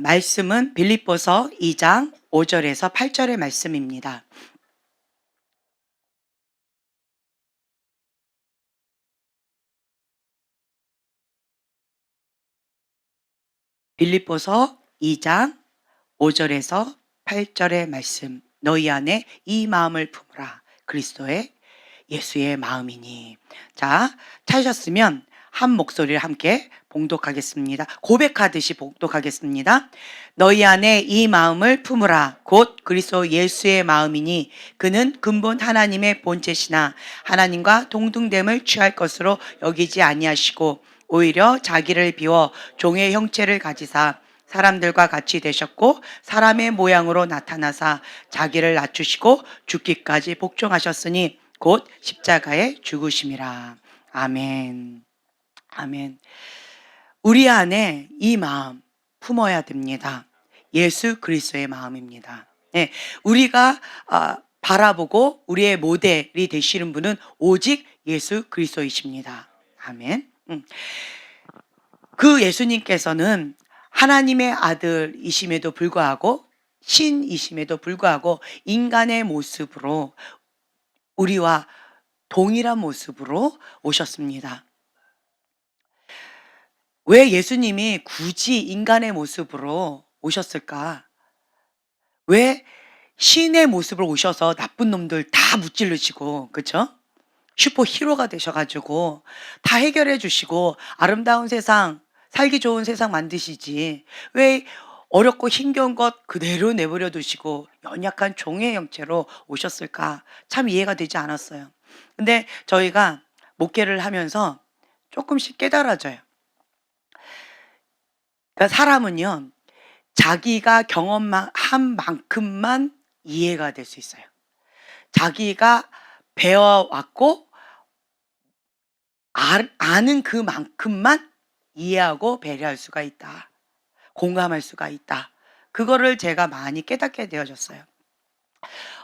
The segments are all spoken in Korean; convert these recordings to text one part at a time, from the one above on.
말씀은 빌립보서 2장 5절에서 8절의 말씀입니다. 빌립보서 2장 5절에서 8절의 말씀. 너희 안에 이 마음을 품으라. 그리스도의 예수의 마음이니. 자, 찾으셨으면 한 목소리를 함께 봉독하겠습니다. 고백하듯이 봉독하겠습니다. 너희 안에 이 마음을 품으라. 곧 그리스도 예수의 마음이니 그는 근본 하나님의 본체시나 하나님과 동등됨을 취할 것으로 여기지 아니하시고 오히려 자기를 비워 종의 형체를 가지사 사람들과 같이 되셨고 사람의 모양으로 나타나사 자기를 낮추시고 죽기까지 복종하셨으니 곧 십자가에 죽으심이라. 아멘. 아멘. 우리 안에 이 마음 품어야 됩니다. 예수 그리스도의 마음입니다. 네, 우리가 바라보고 우리의 모델이 되시는 분은 오직 예수 그리스도이십니다. 아멘. 그 예수님께서는 하나님의 아들이심에도 불구하고 신이심에도 불구하고 인간의 모습으로 우리와 동일한 모습으로 오셨습니다. 왜 예수님이 굳이 인간의 모습으로 오셨을까? 왜 신의 모습으로 오셔서 나쁜 놈들 다 무찌르시고, 그쵸? 슈퍼 히로가 되셔가지고 다 해결해 주시고 아름다운 세상, 살기 좋은 세상 만드시지. 왜 어렵고 힘겨운 것 그대로 내버려 두시고 연약한 종의 형체로 오셨을까? 참 이해가 되지 않았어요. 근데 저희가 목회를 하면서 조금씩 깨달아져요. 그러니까 사람은요, 자기가 경험한 만큼만 이해가 될 수 있어요. 자기가 배워왔고 아는 그만큼만 이해하고 배려할 수가 있다. 공감할 수가 있다. 그거를 제가 많이 깨닫게 되어졌어요.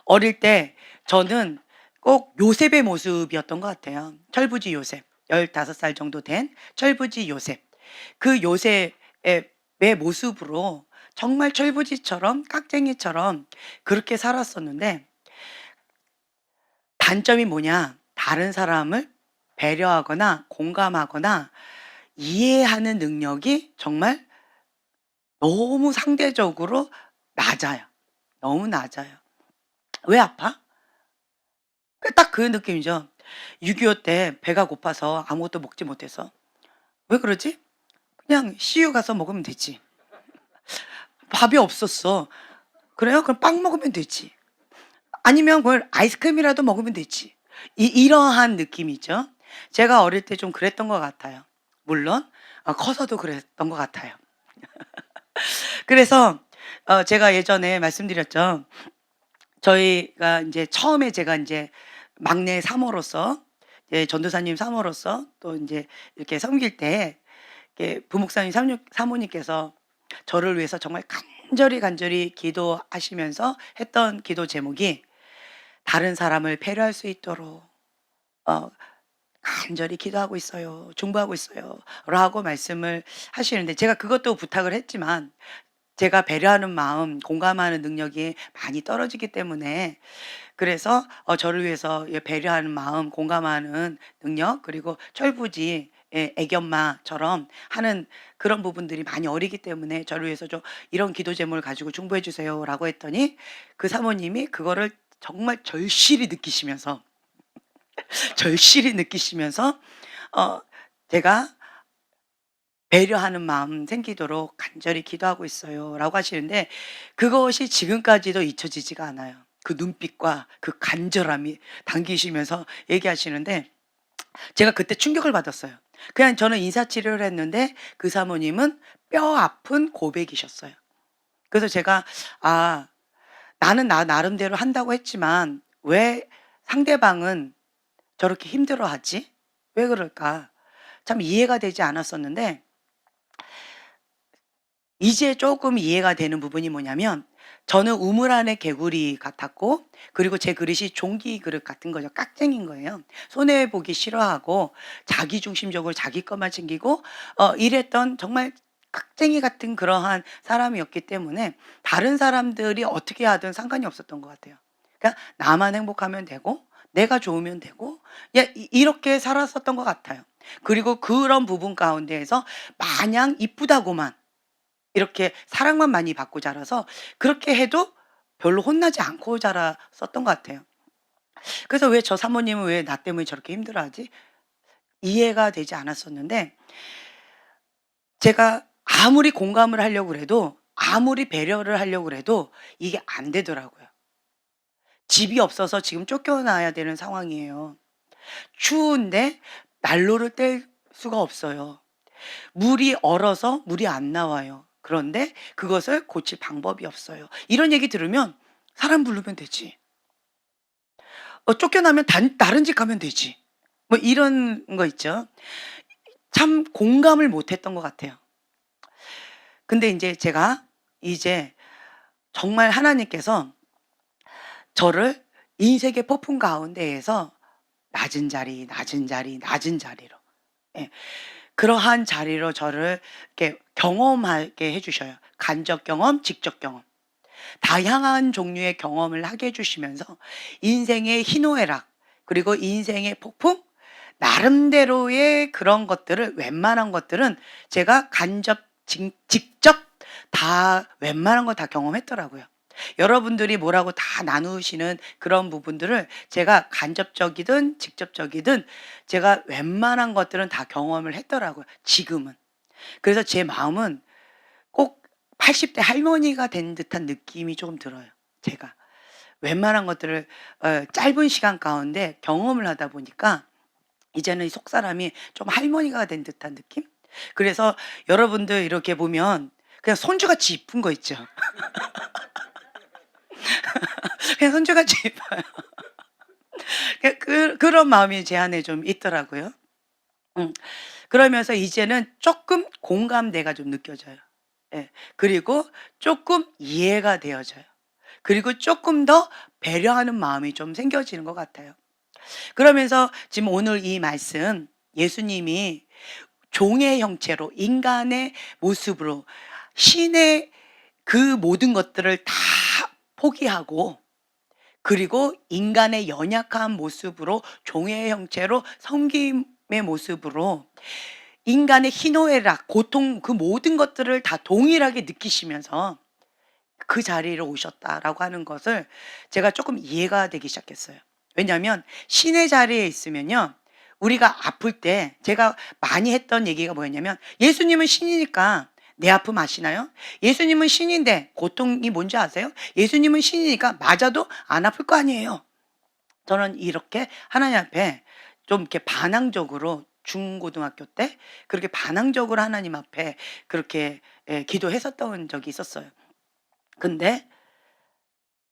어릴 때 저는 꼭 요셉의 모습이었던 것 같아요. 철부지 요셉. 15살 정도 된 철부지 요셉. 그 요셉의 모습으로 정말 철부지처럼 깍쟁이처럼 그렇게 살았었는데 단점이 뭐냐? 다른 사람을 배려하거나 공감하거나 이해하는 능력이 정말 너무 상대적으로 낮아요. 너무 낮아요. 왜 아파? 딱 그 느낌이죠. 6.25 때 배가 고파서 아무것도 먹지 못해서. 왜 그러지? 그냥 CU 가서 먹으면 되지. 밥이 없었어. 그래요? 그럼 빵 먹으면 되지. 아니면 그걸 아이스크림이라도 먹으면 되지. 이러한 느낌이죠. 제가 어릴 때 좀 그랬던 것 같아요. 물론 커서도 그랬던 것 같아요. 그래서 제가 예전에 말씀드렸죠. 저희가 이제 처음에 제가 이제 막내 사모로서 전도사님 사모로서 또 이제 이렇게 섬길 때 부목사님 사모님께서 저를 위해서 정말 간절히 기도하시면서 했던 기도 제목이 다른 사람을 배려할 수 있도록 간절히 기도하고 있어요. 중보하고 있어요. 라고 말씀을 하시는데 제가 그것도 부탁을 했지만 제가 배려하는 마음, 공감하는 능력이 많이 떨어지기 때문에 그래서 저를 위해서 배려하는 마음, 공감하는 능력 그리고 철부지 애견마처럼 하는 그런 부분들이 많이 어리기 때문에 저를 위해서 좀 이런 기도 제목을 가지고 중보해 주세요라고 했더니 그 사모님이 그거를 정말 절실히 느끼시면서 제가 배려하는 마음 생기도록 간절히 기도하고 있어요라고 하시는데 그것이 지금까지도 잊혀지지가 않아요. 그 눈빛과 그 간절함이 당기시면서 얘기하시는데 제가 그때 충격을 받았어요. 그냥 저는 인사치료를 했는데 그 사모님은 뼈 아픈 고백이셨어요. 그래서 제가 나는 나 나름대로 한다고 했지만 왜 상대방은 저렇게 힘들어하지? 왜 그럴까? 참 이해가 되지 않았었는데 이제 조금 이해가 되는 부분이 뭐냐면 저는 우물 안의 개구리 같았고 그리고 제 그릇이 종기 그릇 같은 거죠. 깍쟁인 거예요. 손해 보기 싫어하고 자기중심적으로 자기 것만 챙기고 이랬던 정말 깍쟁이 같은 그러한 사람이었기 때문에 다른 사람들이 어떻게 하든 상관이 없었던 것 같아요. 그러니까 나만 행복하면 되고 내가 좋으면 되고 이렇게 살았었던 것 같아요. 그리고 그런 부분 가운데에서 마냥 이쁘다고만 이렇게 사랑만 많이 받고 자라서 그렇게 해도 별로 혼나지 않고 자랐었던 것 같아요. 그래서 '왜 저 사모님은 왜 나 때문에 저렇게 힘들어하지?' 이해가 되지 않았었는데, 제가 아무리 공감을 하려고 그래도 아무리 배려를 하려고 그래도 이게 안 되더라고요. 집이 없어서 지금 쫓겨나야 되는 상황이에요. 추운데 난로를 뗄 수가 없어요. 물이 얼어서 물이 안 나와요. 그런데 그것을 고칠 방법이 없어요. 이런 얘기 들으면 '사람 부르면 되지. 쫓겨나면 다른 집 가면 되지.' 뭐 이런 거 있죠. 참 공감을 못 했던 것 같아요. 근데 인제 제가 이제 정말 하나님께서 저를 인생의 폭풍 가운데에서 낮은 자리, 낮은 자리, 낮은 자리로, 예, 그러한 자리로 저를 이렇게 경험하게 해 주셔요. 간접 경험, 직접 경험. 다양한 종류의 경험을 하게 해 주시면서 인생의 희노애락 그리고 인생의 폭풍, 나름대로의 그런 것들을 웬만한 것들은 제가 직접 다 웬만한 거 다 경험했더라고요. 여러분들이 뭐라고 다 나누시는 그런 부분들을 제가 간접적이든 직접적이든 제가 웬만한 것들은 다 경험을 했더라고요, 지금은. 그래서 제 마음은 꼭 80대 할머니가 된 듯한 느낌이 조금 들어요, 제가. 웬만한 것들을 짧은 시간 가운데 경험을 하다 보니까 이제는 속사람이 좀 할머니가 된 듯한 느낌? 그래서 여러분들 이렇게 보면 그냥 손주같이 이쁜 거 있죠. 그냥 손주같이 이뻐요. 그런 마음이 제 안에 좀 있더라고요. 음. 그러면서 이제는 쪼끔 공감대가 좀 느껴져요. 예. 그리고 쪼끔 이해가 되어져요. 그리고 쪼끔 더 배려하는 마음이 좀 생겨지는 것 같아요. 그러면서 지금 오늘 이 말씀, 예수님이 종의 형체로 인간의 모습으로 신의 그 모든 것들을 다 포기하고, 그리고 인간의 연약한 모습으로 종의 형체로 섬김의 모습으로 인간의 희노애락, 고통 그 모든 것들을 다 동일하게 느끼시면서 그 자리로 오셨다라고 하는 것을 제가 조금 이해가 되기 시작했어요. 왜냐하면 신의 자리에 있으면요, 우리가 아플 때 제가 많이 했던 얘기가 뭐였냐면, 예수님은 신이니까 내 아픔 아시나요? 예수님은 신인데 고통이 뭔지 아세요? 예수님은 신이니까 맞아도 안 아플 거 아니에요. 저는 이렇게 하나님 앞에 좀 이렇게 반항적으로 중고등학교 때 그렇게 반항적으로 하나님 앞에 그렇게 기도했었던 적이 있었어요. 근데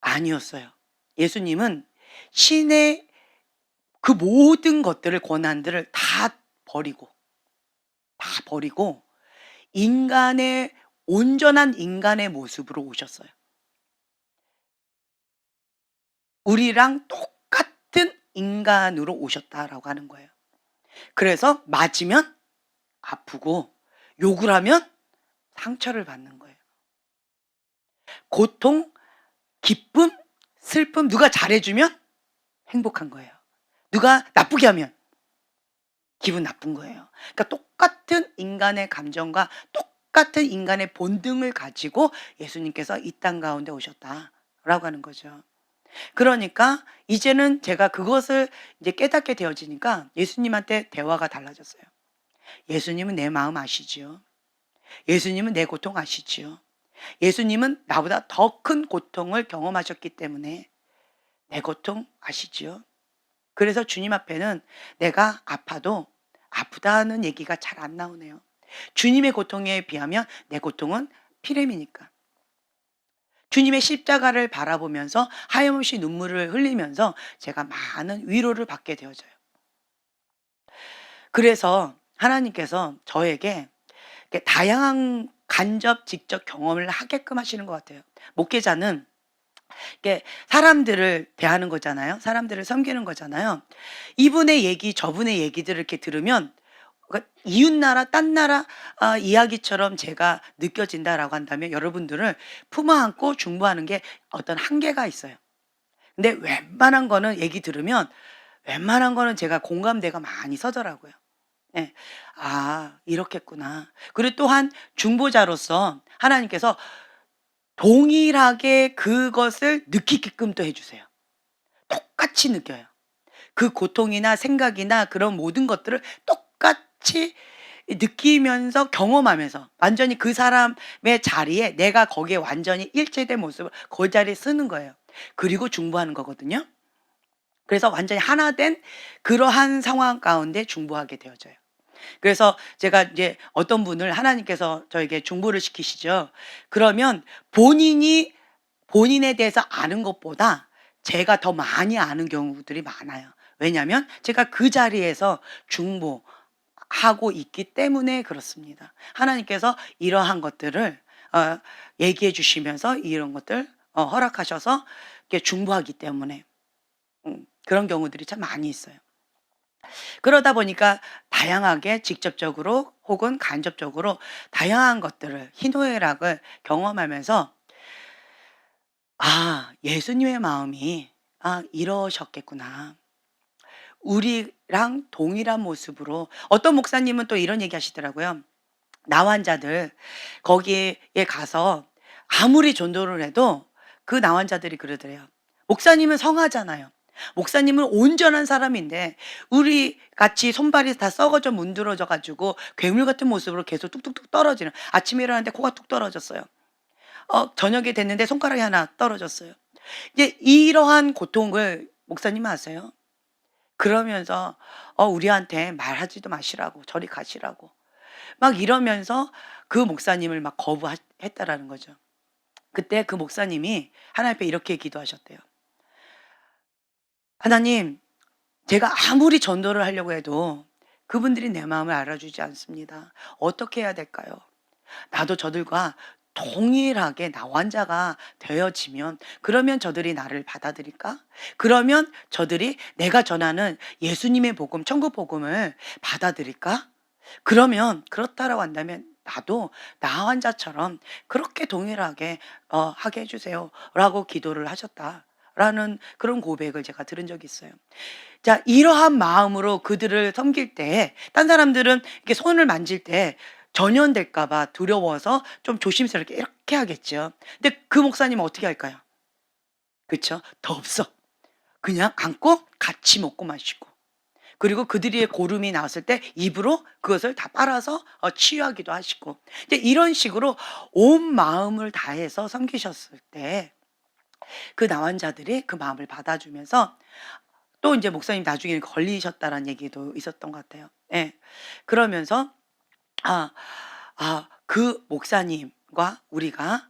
아니었어요. 예수님은 신의 그 모든 것들을, 권한들을 버리고 다 버리고 인간의 온전한 인간의 모습으로 오셨어요. 우리랑 똑같은 인간으로 오셨다라고 하는 거예요. 그래서 맞으면 아프고 욕을 하면 상처를 받는 거예요. 고통, 기쁨, 슬픔, 누가 잘해주면 행복한 거예요. 누가 나쁘게 하면 기분 나쁜 거예요. 그러니까 똑같은 인간의 감정과 똑같은 인간의 본능을 가지고 예수님께서 이 땅 가운데 오셨다라고 하는 거죠. 그러니까 이제는 제가 그것을 이제 깨닫게 되어지니까 예수님한테 대화가 달라졌어요. 예수님은 내 마음 아시지요. 예수님은 내 고통 아시지요. 예수님은 나보다 더 큰 고통을 경험하셨기 때문에 내 고통 아시지요. 그래서 주님 앞에는 내가 아파도 아프다는 얘기가 잘 안 나오네요. 주님의 고통에 비하면 내 고통은 피렘이니까. 주님의 십자가를 바라보면서 하염없이 눈물을 흘리면서 제가 많은 위로를 받게 되어져요. 그래서 하나님께서 저에게 이렇게 다양한 간접, 직접 경험을 하게끔 하시는 것 같아요. 목회자는 이렇게 사람들을 대하는 거잖아요. 사람들을 섬기는 거잖아요. 이분의 얘기, 저분의 얘기들을 이렇게 들으면 그러니까 이웃 나라 딴 나라 이야기처럼 제가 느껴진다라고 한다면 여러분들을 품어 안고 중보하는 게 어떤 한계가 있어요. 근데 웬만한 거는 얘기 들으면 웬만한 거는 제가 공감대가 많이 서더라고요. 예. '아 이렇겠구나.' 그리고 또한 중보자로서 하나님께서 동일하게 그것을 느끼게끔 또 해 주세요. 똑같이 느껴요. 그 고통이나 생각이나 그런 모든 것들을 똑같이 느끼면서 경험하면서 완전히 그 사람의 자리에 내가 거기에 완전히 일체된 모습을 그 자리에 쓰는 거예요. 그리고 중보하는 거거든요. 그래서 완전히 하나 된 그러한 상황 가운데 중보하게 되어져요. 그래서 제가 이제 어떤 분을 하나님께서 저에게 중보를 시키시죠. 그러면 본인이 본인에 대해서 아는 것보다 제가 더 많이 아는 경우들이 많아요. 왜냐하면 제가 그 자리에서 중보하고 있기 때문에 그렇습니다. 하나님께서 이러한 것들을 어 얘기해 주시면서 이런 것들 허락하셔서 이렇게 중보하기 때문에 그런 경우들이 참 많이 있어요. 그러다 보니까 다양하게 직접적으로 혹은 간접적으로 다양한 것들을 희노애락을 경험하면서 '아 예수님의 마음이 이러셨겠구나.' 우리랑 동일한 모습으로 어떤 목사님은 또 이런 얘기 하시더라고요. 나환자들 거기에 가서 아무리 전도를 해도 그 나환자들이 그러더래요. 목사님은 성하잖아요. 목사님은 온전한 사람인데 우리 같이 손발이 다 썩어져 문드러져 가지고 괴물 같은 모습으로 계속 뚝뚝뚝 떨어지는, 아침에 일어났는데 코가 뚝 떨어졌어요. 저녁에 됐는데 손가락이 하나 떨어졌어요. 이제 이러한 고통을 목사님은 아세요? 그러면서 우리한테 말하지도 마시라고 저리 가시라고 막 이러면서 그 목사님을 막 거부했다라는 거죠. 그때 그 목사님이 하나님 앞에 이렇게 기도하셨대요. "하나님, 제가 아무리 전도를 하려고 해도 그분들이 내 마음을 알아주지 않습니다. 어떻게 해야 될까요? 나도 저들과 동일하게 나환자가 되어지면 그러면 저들이 나를 받아들일까? 그러면 저들이 내가 전하는 예수님의 복음, 천국 복음을 받아들일까? 그러면 그렇다라고 한다면 나도 나 환자처럼 그렇게 동일하게 하게 해 주세요."라고 기도를 하셨다라는 그런 고백을 제가 들은 적이 있어요. 자, 이러한 마음으로 그들을 섬길 때 딴 사람들은 이렇게 손을 만질 때 전염될까 봐 두려워서 좀 조심스럽게 이렇게 하겠죠. 근데 그 목사님은 어떻게 할까요? 그쵸? 더 없어. 그냥 안고 같이 먹고 마시고. 그리고 그들의 고름이 나왔을 때 입으로 그것을 다 빨아서 치유하기도 하시고. 이제 이런 식으로 온 마음을 다해서 섬기셨을 때 그 나환자들이 그 마음을 받아주면서 또 인제 목사님 나중에 걸리셨다라는 얘기도 있었던 것 같아요. 예. 그러면서 아 그 목사님과 우리가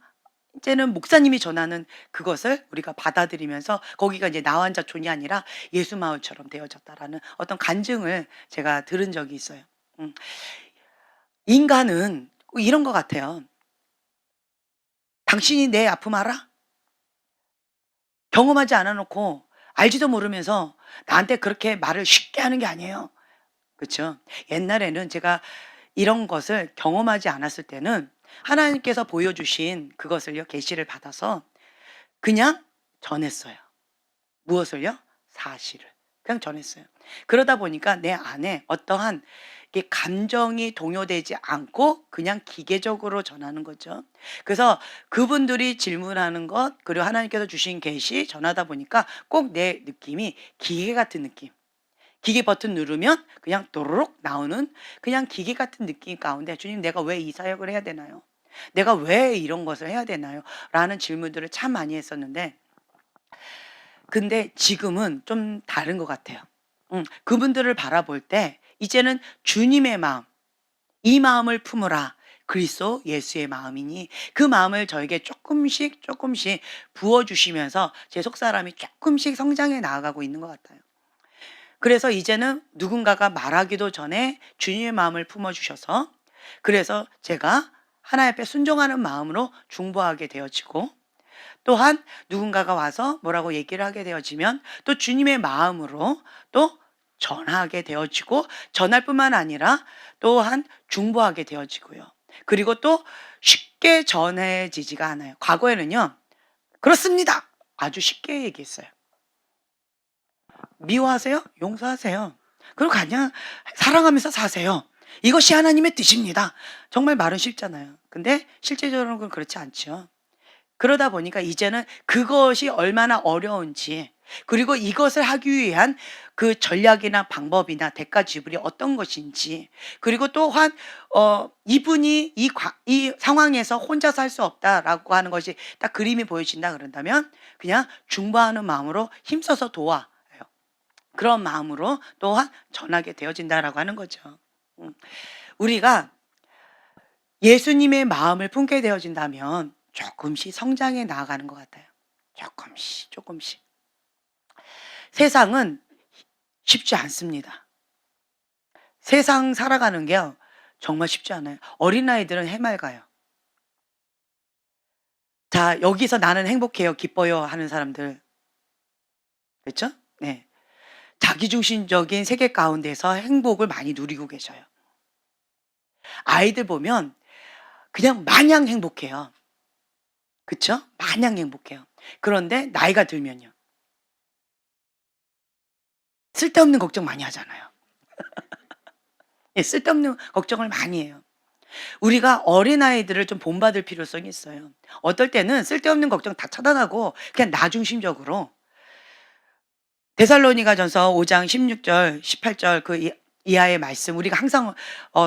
이제는 목사님이 전하는 그것을 우리가 받아들이면서 거기가 이제 나 환자 촌이 아니라 예수 마을처럼 되어졌다라는 어떤 간증을 제가 들은 적이 있어요. 음. 인간은 이런 것 같아요. "당신이 내 아픔 알아?" 경험하지 않아 놓고 알지도 모르면서 나한테 그렇게 말을 쉽게 하는 게 아니에요. 그쵸? 옛날에는 제가 이런 것을 경험하지 않았을 때는 하나님께서 보여주신 그것을요, 계시를 받아서 그냥 전했어요. 무엇을요? 사실을. 그냥 전했어요. 그러다 보니까 내 안에 어떠한 이게 감정이 동요되지 않고 그냥 기계적으로 전하는 거죠. 그래서 그분들이 질문하는 것 그리고 하나님께서 주신 계시 전하다 보니까 꼭 내 느낌이 기계 같은 느낌. 기계 버튼 누르면 그냥 또로록 나오는 그냥 기계 같은 느낌 가운데 '주님 내가 왜 이 사역을 해야 되나요? 내가 왜 이런 것을 해야 되나요?' 라는 질문들을 참 많이 했었는데 근데 지금은 좀 다른 것 같아요. 그분들을 바라볼 때 이제는 주님의 마음, 이 마음을 품으라. 그리스도 예수의 마음이니 그 마음을 저에게 조금씩 조금씩 부어 주시면서 제 속사람이 조금씩 성장해 나아가고 있는 것 같아요. 그래서 이제는 누군가가 말하기도 전에 주님의 마음을 품어 주셔서 그래서 제가 하나님 앞에 순종하는 마음으로 중보하게 되어지고 또한 누군가가 와서 뭐라고 얘기를 하게 되어지면 또 주님의 마음으로 또 전하게 되어지고 전할 뿐만 아니라 또한 중보하게 되어지고요. 그리고 또 쉽게 전해지지가 않아요. 과거에는요. 그렇습니다. 아주 쉽게 얘기했어요. 미워하세요? 용서하세요. 그리고 그냥 사랑하면서 사세요. 이것이 하나님의 뜻입니다. 정말 말은 쉽잖아요. 근데 실제적으로는 그렇지 않죠. 그러다 보니까 이제는 그것이 얼마나 어려운지, 그리고 이것을 하기 위한 그 전략이나 방법이나 대가 지불이 어떤 것인지, 그리고 또한 이분이 이 상황에서 혼자서 할 수 없다라고 하는 것이 딱 그림이 보여진다 그런다면 그냥 중보하는 마음으로 힘써서 도와요. 그런 마음으로 또한 전하게 되어진다라고 하는 거죠. 우리가 예수님의 마음을 품게 되어진다면 조금씩 성장해 나아가는 것 같아요. 조금씩, 조금씩. 세상은 쉽지 않습니다. 세상 살아가는 게 정말 쉽지 않아요. 어린아이들은 해맑아요. 자, 여기서 나는 행복해요, 기뻐요 하는 사람들. 그렇죠? 네. 자기중심적인 세계 가운데서 행복을 많이 누리고 계셔요. 아이들 보면 그냥 마냥 행복해요. 그쵸? 마냥 행복해요. 그런데 나이가 들면요. 쓸데없는 걱정 많이 하잖아요. 예, 쓸데없는 걱정을 많이 해요. 우리가 어린아이들을 좀 본받을 필요성이 있어요. 어떨 때는 쓸데없는 걱정 다 차단하고 그냥 나 중심적으로 데살로니가전서 5장 16절, 18절 그 이하의 말씀, 우리가 항상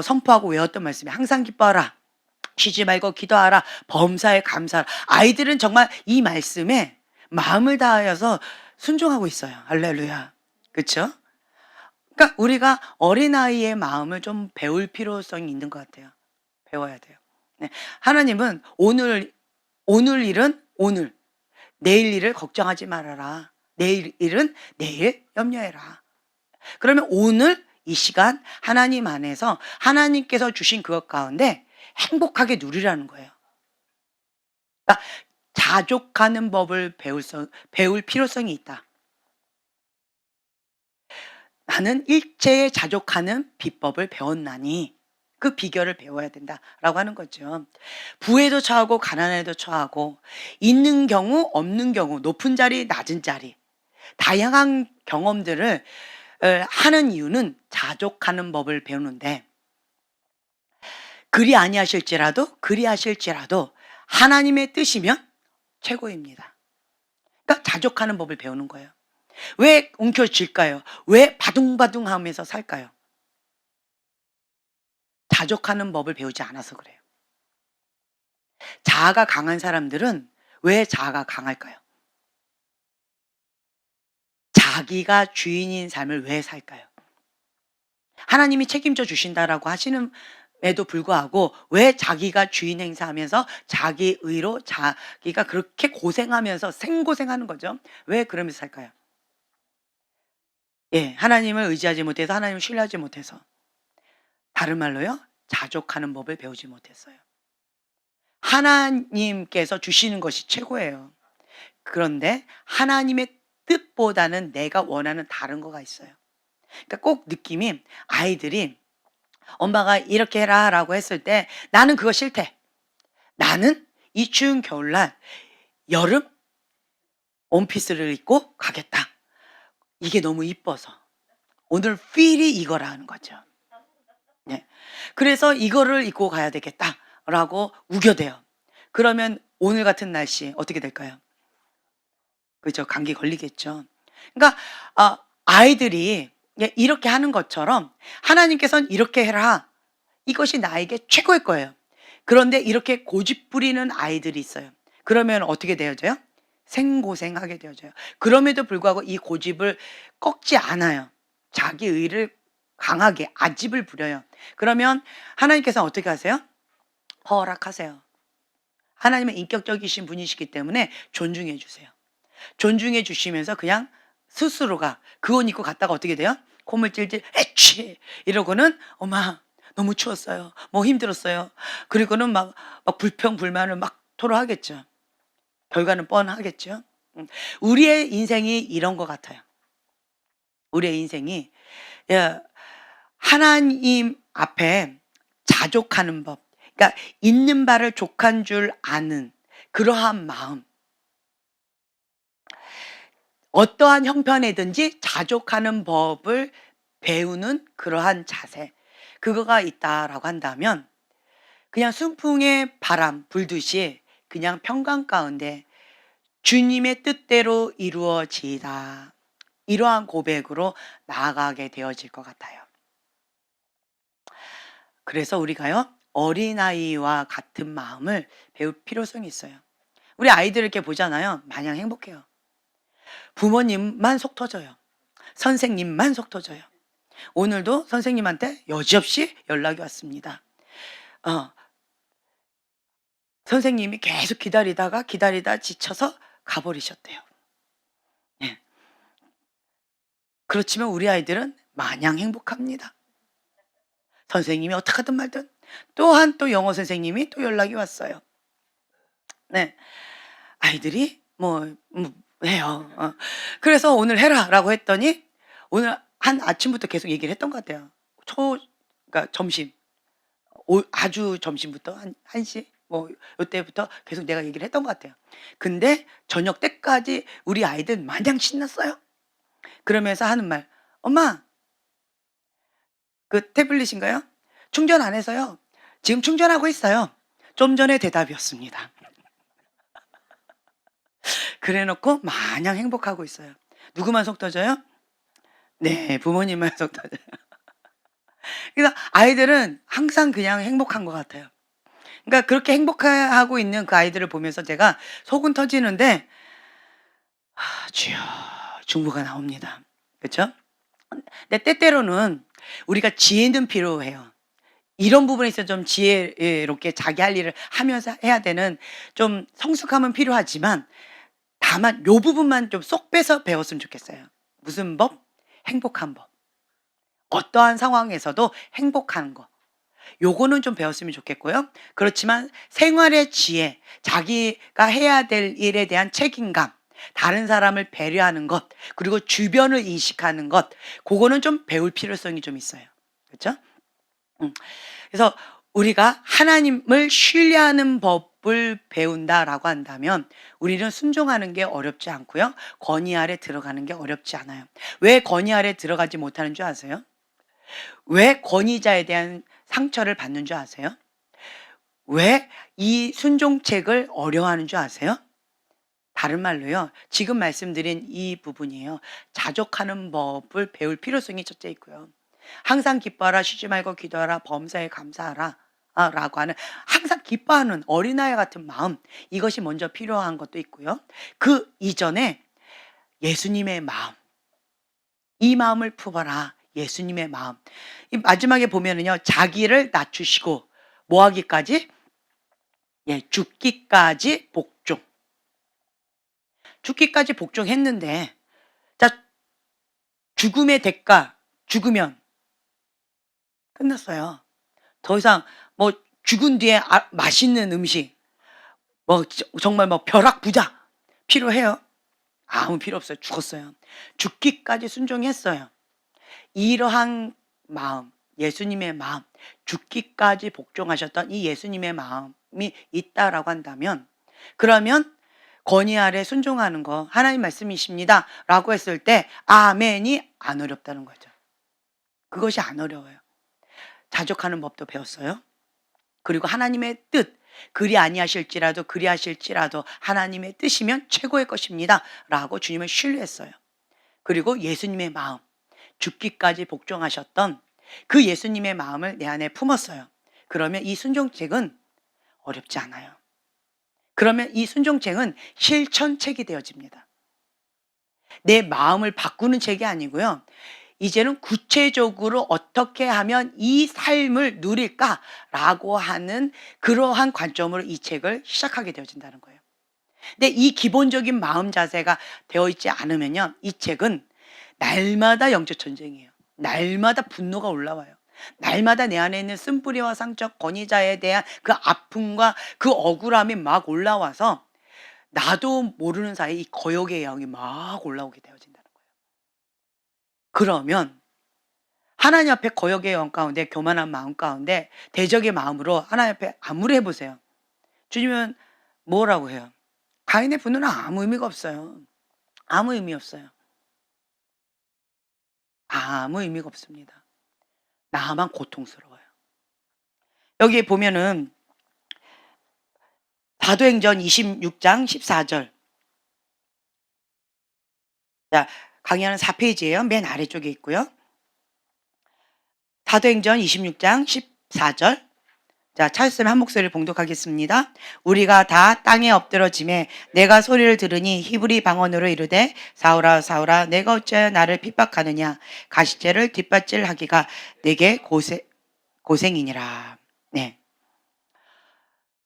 선포하고 외웠던 말씀이 항상 기뻐하라. 쉬지 말고 기도하라. 범사에 감사하라. 아이들은 정말 이 말씀에 마음을 다하여서 순종하고 있어요. 할렐루야. 그렇죠? 그러니까 우리가 어린아이의 마음을 좀 배울 필요성이 있는 것 같아요. 배워야 돼요. 네. 하나님은 오늘 일은 오늘, 내일 일을 걱정하지 말아라. 내일 일은 내일 염려해라. 그러면 오늘 이 시간 하나님 안에서 하나님께서 주신 그것 가운데 행복하게 누리라는 거예요. 그러니까 자족하는 법을 배울 필요성이 있다. 나는 일체에 자족하는 비법을 배웠나니 그 비결을 배워야 된다라고 하는 거죠. 부에도 처하고 가난에도 처하고 있는 경우 없는 경우 높은 자리 낮은 자리 다양한 경험들을 하는 이유는 자족하는 법을 배우는데 그리 하실지라도 하나님의 뜻이면 최고입니다. 그러니까 자족하는 법을 배우는 거예요. 왜 움켜쥘까요? 왜 바둥바둥하면서 살까요? 자족하는 법을 배우지 않아서 그래요. 자아가 강한 사람들은 왜 자아가 강할까요? 자기가 주인인 삶을 왜 살까요? 하나님이 책임져 주신다라고 하시는에도 불구하고 왜 자기가 주인 행사하면서 자기 의로 자기가 그렇게 고생하면서 생고생하는 거죠? 왜 그러면서 살까요? 예, 하나님을 의지하지 못해서 하나님을 신뢰하지 못해서 다른 말로요. 자족하는 법을 배우지 못했어요. 하나님께서 주시는 것이 최고예요. 그런데 하나님의 뜻보다는 내가 원하는 다른 거가 있어요. 그러니까 꼭 느낌이 아이들이 엄마가 이렇게 해라라고 했을 때 나는 그거 싫대. 나는 이 추운 겨울날 여름 원피스를 입고 가겠다. 이게 너무 이뻐서. 오늘 필이 이거라는 거죠. 네. 그래서 이거를 입고 가야 되겠다라고 우겨대요. 그러면 오늘 같은 날씨 어떻게 될까요? 그죠? 감기 걸리겠죠. 그러니까 아이들이 이렇게 하는 것처럼 하나님께서는 이렇게 해라. 이것이 나에게 최고일 거예요. 그런데 이렇게 고집 부리는 아이들이 있어요. 그러면 어떻게 되어져요? 생고생하게 되어져요. 그럼에도 불구하고 이 고집을 꺾지 않아요. 자기 의를 강하게 아집을 부려요. 그러면 하나님께서는 어떻게 하세요? 허락하세요. 하나님은 인격적이신 분이시기 때문에 존중해 주세요. 존중해 주시면서 그냥 스스로가 그 옷 입고 갔다가 어떻게 돼요? 콧물 찔찔 에취 이러고는 엄마 너무 추웠어요. 뭐 힘들었어요. 그리고는 막 불평 불만을 막 토로하겠죠. 결과는 뻔하겠죠. 우리의 인생이 이런 것 같아요. 우리의 인생이 예, 하나님 앞에 자족하는 법, 그러니까 있는 바를 족한 줄 아는 그러한 마음, 어떠한 형편이든지 자족하는 법을 배우는 그러한 자세, 그거가 있다라고 한다면 그냥 순풍의 바람 불듯이 그냥 평강 가운데 주님의 뜻대로 이루어지이다, 이러한 고백으로 나아가게 되어질 것 같아요. 그래서 우리가요, 어린아이와 같은 마음을 배울 필요성이 있어요. 우리 아이들 이렇게 보잖아요. 마냥 행복해요. 부모님만 속 터져요. 선생님만 속 터져요. 오늘도 선생님한테 여지없이 연락이 왔습니다. 어, 선생님이 계속 기다리다 지쳐서 가버리셨대요. 예. 그렇지만 우리 아이들은 마냥 행복합니다. 선생님이 어떻게 하든 말든. 또한 또 영어 선생님이 또 연락이 왔어요. 네. 아이들이 해요. 그래서 "오늘 해라."라고 했더니 오늘 한 아침부터 계속 얘기를 했던 것 같아요. 그러니까 점심, 아주 점심부터 한 1 시 요때부터 계속 내가 얘기를 했던 것 같아요. 근데 저녁 때까지 우리 아이들 마냥 신났어요. 그러면서 하는 말, "엄마 그 태블릿인가요? 충전 안 해서요. 지금 충전하고 있어요." 좀 전에 대답이었습니다. 그래 놓고 마냥 행복하고 있어요. 누구만 속 터져요? 네, 부모님만 속 터져요. 그래서 아이들은 항상 그냥 행복한 것 같아요. 그러니까 그렇게 행복해하고 있는 그 아이들을 보면서 제가 속은 터지는데 주여 중보가 나옵니다. 그렇죠? 근데 때때로는 우리가 지혜는 필요해요. 이런 부분에 있어서 좀 지혜롭게 자기 할 일을 하면서 해야 되는 좀 성숙함은 필요하지만 다만 요 부분만 좀 쏙 빼서 배웠으면 좋겠어요. 무슨 법? 행복한 법. 어떠한 상황에서도 행복한 거. 요거는 좀 배웠으면 좋겠고요. 그렇지만 생활의 지혜, 자기가 해야 될 일에 대한 책임감, 다른 사람을 배려하는 것, 그리고 주변을 인식하는 것, 그거는 좀 배울 필요성이 좀 있어요. 그렇죠? 그래서 우리가 하나님을 신뢰하는 법을 배운다라고 한다면 우리는 순종하는 게 어렵지 않고요. 권위 아래 들어가는 게 어렵지 않아요. 왜 권위 아래 들어가지 못하는 줄 아세요? 왜 권위자에 대한 상처를 받는 줄 아세요? 왜 이 순종책을 어려워하는 줄 아세요? 다른 말로요, 지금 말씀드린 이 부분이에요. 자족하는 법을 배울 필요성이 첫째 있고요. 항상 기뻐하라, 쉬지 말고 기도하라, 범사에 감사하라 라고 하는 항상 기뻐하는 어린아이 같은 마음, 이것이 먼저 필요한 것도 있고요. 그 이전에 예수님의 마음, 이 마음을 품어라. 예수님의 마음. 이 마지막에 보면은요, 자기를 낮추시고 뭐 하기까지? 예, 죽기까지 복종. 죽기까지 복종했는데, 자, 죽음의 대가, 죽으면 끝났어요. 더 이상 죽은 뒤에 맛있는 음식, 정말 벼락부자 필요해요? 아무 필요 없어요. 죽었어요. 죽기까지 순종했어요. 이러한 마음, 예수님의 마음, 죽기까지 복종하셨던 이 예수님의 마음이 있다라고 한다면, 그러면 권위 아래 순종하는 거 하나님 말씀이십니다 라고 했을 때 아멘이 안 어렵다는 거죠. 그것이 안 어려워요. 자족하는 법도 배웠어요. 그리고 하나님의 뜻, 그리하실지라도 하나님의 뜻이면 최고의 것입니다 라고 주님을 신뢰했어요. 그리고 예수님의 마음, 죽기까지 복종하셨던 그 예수님의 마음을 내 안에 품었어요. 그러면 이 순종책은 어렵지 않아요. 그러면 이 순종책은 실천책이 되어집니다. 내 마음을 바꾸는 책이 아니고요. 이제는 구체적으로 어떻게 하면 이 삶을 누릴까라고 하는 그러한 관점으로 이 책을 시작하게 되어진다는 거예요. 근데 이 기본적인 마음 자세가 되어 있지 않으면요, 이 책은 날마다 영적 전쟁이에요. 날마다 분노가 올라와요. 날마다 내 안에 있는 쓴뿌리와 상처, 권위자에 대한 그 아픔과 그 억울함이 막 올라와서 나도 모르는 사이에 이 거역의 영이 막 올라오게 되어진다는 거예요. 그러면 하나님 앞에 거역의 영 가운데 교만한 마음 가운데 대적의 마음으로 하나님 앞에 안무를 해 보세요. 주님은 뭐라고 해요? 가인의 분노는 아무 의미가 없어요. 아무 의미 없어요. 아무 의미가 없습니다. 나만 고통스러워요. 여기에 보면은 사도행전 26장 14절. 자, 강의하는 4페이지예요. 맨 아래쪽에 있고요. 사도행전 26장 14절. 자, 찾으시면 한 목소리를 봉독하겠습니다. 우리가 다 땅에 엎드러짐에 내가 소리를 들으니 히브리 방언으로 이르되 사울아 사울아 내가 어찌하여 나를 핍박하느냐 가시제를 뒷받질하기가 내게 고생이니라. 네.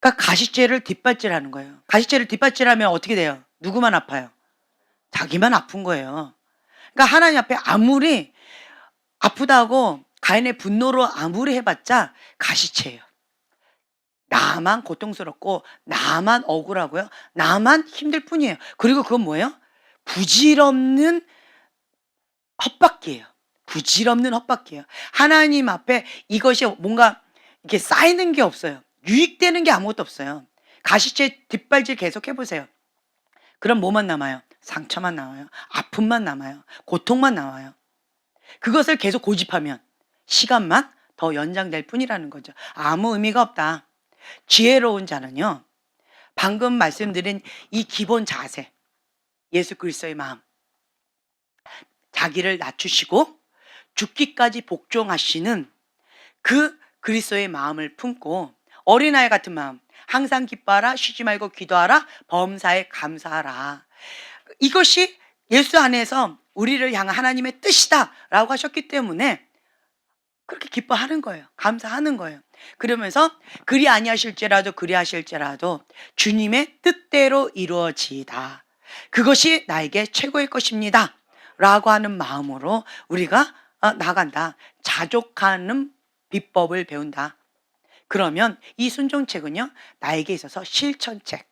그러니까 가시제를 뒷받질하는 거예요. 가시제를 뒷받질하면 어떻게 돼요? 누구만 아파요? 자기만 아픈 거예요. 그러니까 하나님 앞에 아무리 아프다고 가인의 분노로 아무리 해봤자 가시체예요. 나만 고통스럽고 나만 억울하고요. 나만 힘들 뿐이에요. 그리고 그건 뭐예요? 부질없는 헛바퀴예요. 부질없는 헛바퀴예요. 하나님 앞에 이것이 뭔가 이렇게 쌓이는 게 없어요. 유익되는 게 아무것도 없어요. 가시체 뒷발질 계속 해보세요. 그럼 뭐만 남아요? 상처만 남아요. 아픔만 남아요. 고통만 남아요. 그것을 계속 고집하면 시간만 더 연장될 뿐이라는 거죠. 아무 의미가 없다. 지혜로운 자는요, 방금 말씀드린 이 기본 자세, 예수 그리스도의 마음, 자기를 낮추시고 죽기까지 복종하시는 그 그리스도의 마음을 품고 어린아이 같은 마음, 항상 기뻐하라, 쉬지 말고 기도하라, 범사에 감사하라. 이것이 예수 안에서 우리를 향한 하나님의 뜻이다라고 하셨기 때문에 그렇게 기뻐하는 거예요. 감사하는 거예요. 그러면서 그리 아니하실지라도 그리하실지라도 주님의 뜻대로 이루어지이다. 그것이 나에게 최고의 것입니다. 라고 하는 마음으로 우리가 나간다. 자족하는 비법을 배운다. 그러면 이 순종책은요, 나에게 있어서 실천책.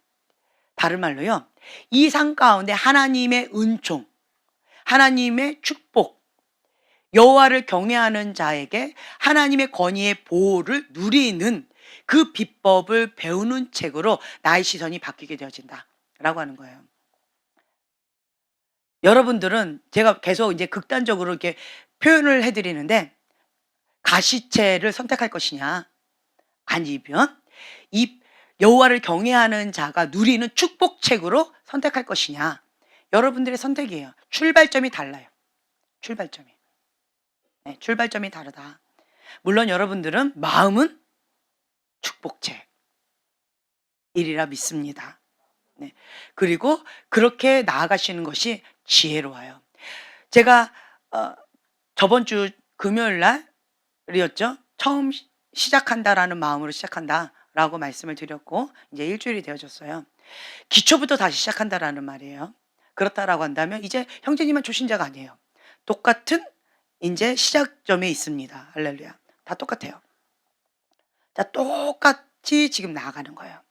다른 말로요, 이 삶 가운데 하나님의 은총, 하나님의 축복, 여호와를 경외하는 자에게 하나님의 권위의 보호를 누리는 그 비법을 배우는 책으로 나의 시선이 바뀌게 되어진다라고 하는 거예요. 여러분들은 제가 계속 이제 극단적으로 이렇게 표현을 해드리는데 가시체를 선택할 것이냐, 아니면 이 여호와를 경외하는 자가 누리는 축복책으로 선택할 것이냐, 여러분들의 선택이에요. 출발점이 달라요. 출발점이. 네, 출발점이 다르다. 물론 여러분들은 마음은 축복책이리라 믿습니다. 네. 그리고 그렇게 나아가시는 것이 지혜로워요. 제가 저번 주 금요일 날이었죠. 처음 시작한다라는 마음으로 시작한다라고 말씀을 드렸고 이제 일주일이 되어졌어요. 기초부터 다시 시작한다라는 말이에요. 그렇다라고 한다면 이제 형제님은 초신자가 아니에요. 똑같은 이제 시작점에 있습니다. 할렐루야. 다 똑같아요. 자, 똑같이 지금 나아가는 거예요.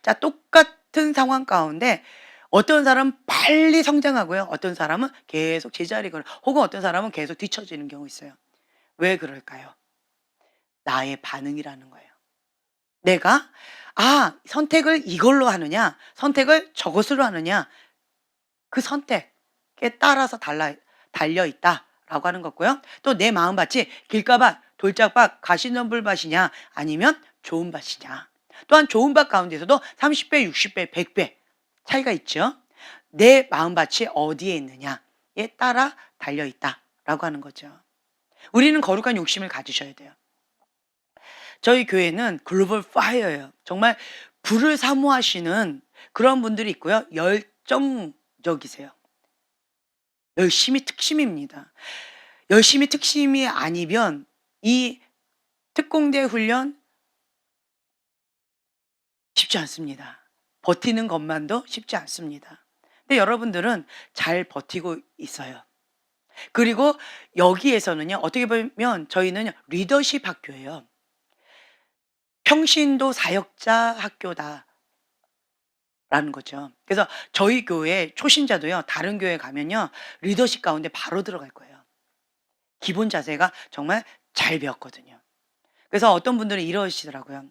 자, 똑같은 상황 가운데 어떤 사람은 빨리 성장하고요. 어떤 사람은 계속 제자리에 걸어, 혹은 어떤 사람은 계속 뒤처지는 경우 있어요. 왜 그럴까요? 나의 반응이라는 거예요. 내가 선택을 이걸로 하느냐, 선택을 저것으로 하느냐, 그 선택에 따라서 달려 있다라고 하는 거고요. 또 내 마음밭이 길가밭, 돌짝밭, 가시덤불밭이냐, 아니면 좋은 밭이냐. 또한 좋은 밭 가운데서도 30배, 60배, 100배 차이가 있죠. 내 마음밭이 어디에 있느냐에 따라 달려 있다라고 하는 거죠. 우리는 거룩한 욕심을 가지셔야 돼요. 저희 교회는 글로벌 파이어예요. 정말 불을 사모하시는 그런 분들이 있고요. 열정적이세요. 열심히 특심입니다. 열심히 특심이 아니면 이 특공대 훈련 쉽지 않습니다. 버티는 것만도 쉽지 않습니다. 근데 여러분들은 잘 버티고 있어요. 그리고 여기에서는요, 어떻게 보면 저희는 리더십 학교예요. 평신도 사역자 학교다. 라는 거죠. 그래서 저희 교회 초신자도요, 다른 교회 가면요, 리더십 가운데 바로 들어갈 거예요. 기본 자세가 정말 잘 배웠거든요. 그래서 어떤 분들은 이러시더라고요.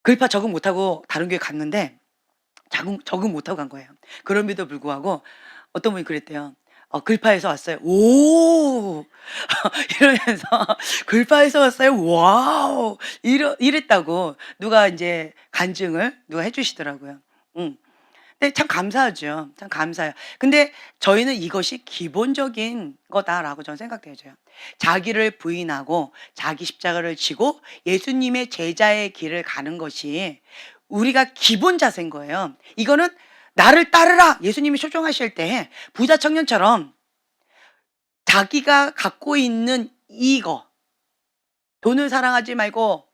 글파 적응 못하고 다른 교회 갔는데 적응 못하고 간 거예요. 그럼에도 불구하고 어떤 분이 그랬대요. "글파에서 왔어요." "오." 이러면서 "글파에서 왔어요? 와우." 이랬다고 누가 인제 간증을 누가 해 주시더라고요. 음. 근데 참 감사하죠. 참 감사해요. 근데 저희는 '이것이 기본적인 거다.'라고 저는 생각되어져요. 자기를 부인하고 자기 십자가를 지고 예수님의 제자의 길을 가는 것이 우리가 기본 자세인 거예요. 이거는 '나를 따르라.' 예수님이 초청하실 때 부자 청년처럼 자기가 갖고 있는 이거, 돈을 사랑하지 말고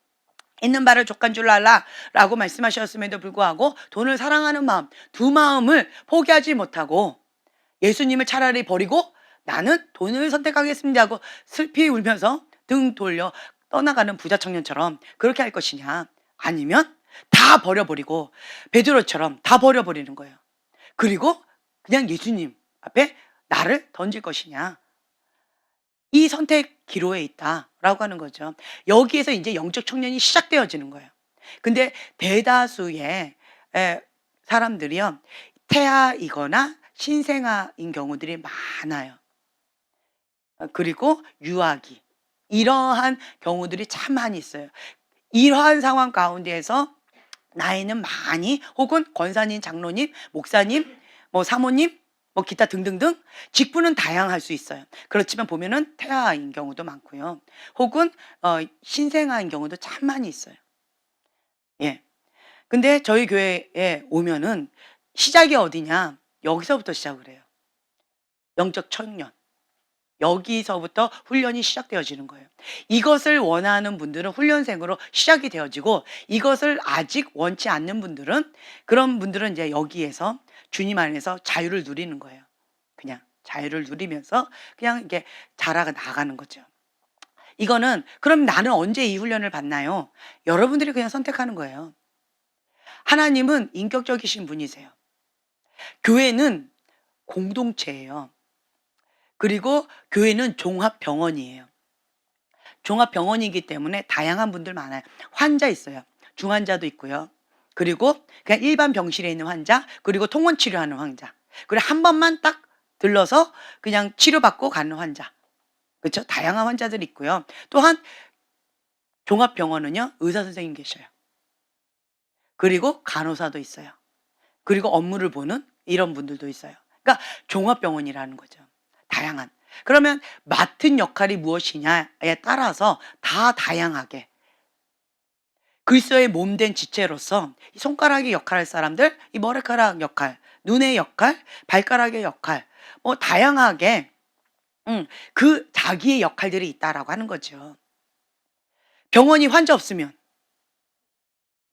있는 바를 족한 줄로 알라라고 말씀하셨음에도 불구하고 돈을 사랑하는 마음, 두 마음을 포기하지 못하고 예수님을 차라리 버리고 '나는 돈을 선택하겠습니다.' 하고 슬피 울면서 등 돌려 떠나가는 부자 청년처럼 그렇게 할 것이냐, 아니면 다 버려버리고 베드로처럼 다 버려버리는 거예요. 그리고 그냥 예수님 앞에 나를 던질 것이냐. 이 선택 기로에 있다라고 하는 거죠. 여기에서 인제 영적 청년이 시작되어지는 거예요. 근데 대다수의 사람들이요, 태아이거나 신생아인 경우들이 많아요. 그리고 유아기, 이러한 경우들이 참 많이 있어요. 이러한 상황 가운데에서 나이는 많이, 혹은 권사님, 장로님, 목사님, 뭐 사모님, 뭐 기타 등등등 직분은 다양할 수 있어요. 그렇지만 보면은 태아인 경우도 많고요. 혹은 신생아인 경우도 참 많이 있어요. 예. 근데 저희 교회에 오면은 시작이 어디냐? 여기서부터 시작을 해요. 영적 청년. 여기서부터 훈련이 시작되어지는 거예요. 이것을 원하는 분들은 훈련생으로 시작이 되어지고, 이것을 아직 원치 않는 분들은, 그런 분들은 이제 여기에서 주님 안에서 자유를 누리는 거예요. 그냥 자유를 누리면서 그냥 이게 자라가 나가는 거죠. 이거는 그럼 나는 언제 이 훈련을 받나요? 여러분들이 그냥 선택하는 거예요. 하나님은 인격적이신 분이세요. 교회는 공동체예요. 그리고 교회는 종합병원이에요. 종합병원이기 때문에 다양한 분들 많아요. 환자 있어요. 중환자도 있고요. 그리고 그냥 일반 병실에 있는 환자, 그리고 통원 치료하는 환자. 그리고 한 번만 딱 들러서 그냥 치료받고 가는 환자. 그렇죠? 다양한 환자들이 있고요. 또한 종합병원은요, 의사 선생님 계셔요. 그리고 간호사도 있어요. 그리고 업무를 보는 이런 분들도 있어요. 그러니까 종합병원이라는 거죠. 다양한. 그러면 맡은 역할이 무엇이냐에 따라서 다 다양하게 그리스도의 몸된 지체로서 이 손가락의 역할할 사람들, 이 머리카락 역할, 눈의 역할, 발가락의 역할, 뭐 다양하게 그 자기의 역할들이 있다라고 하는 거죠. 병원이 환자 없으면,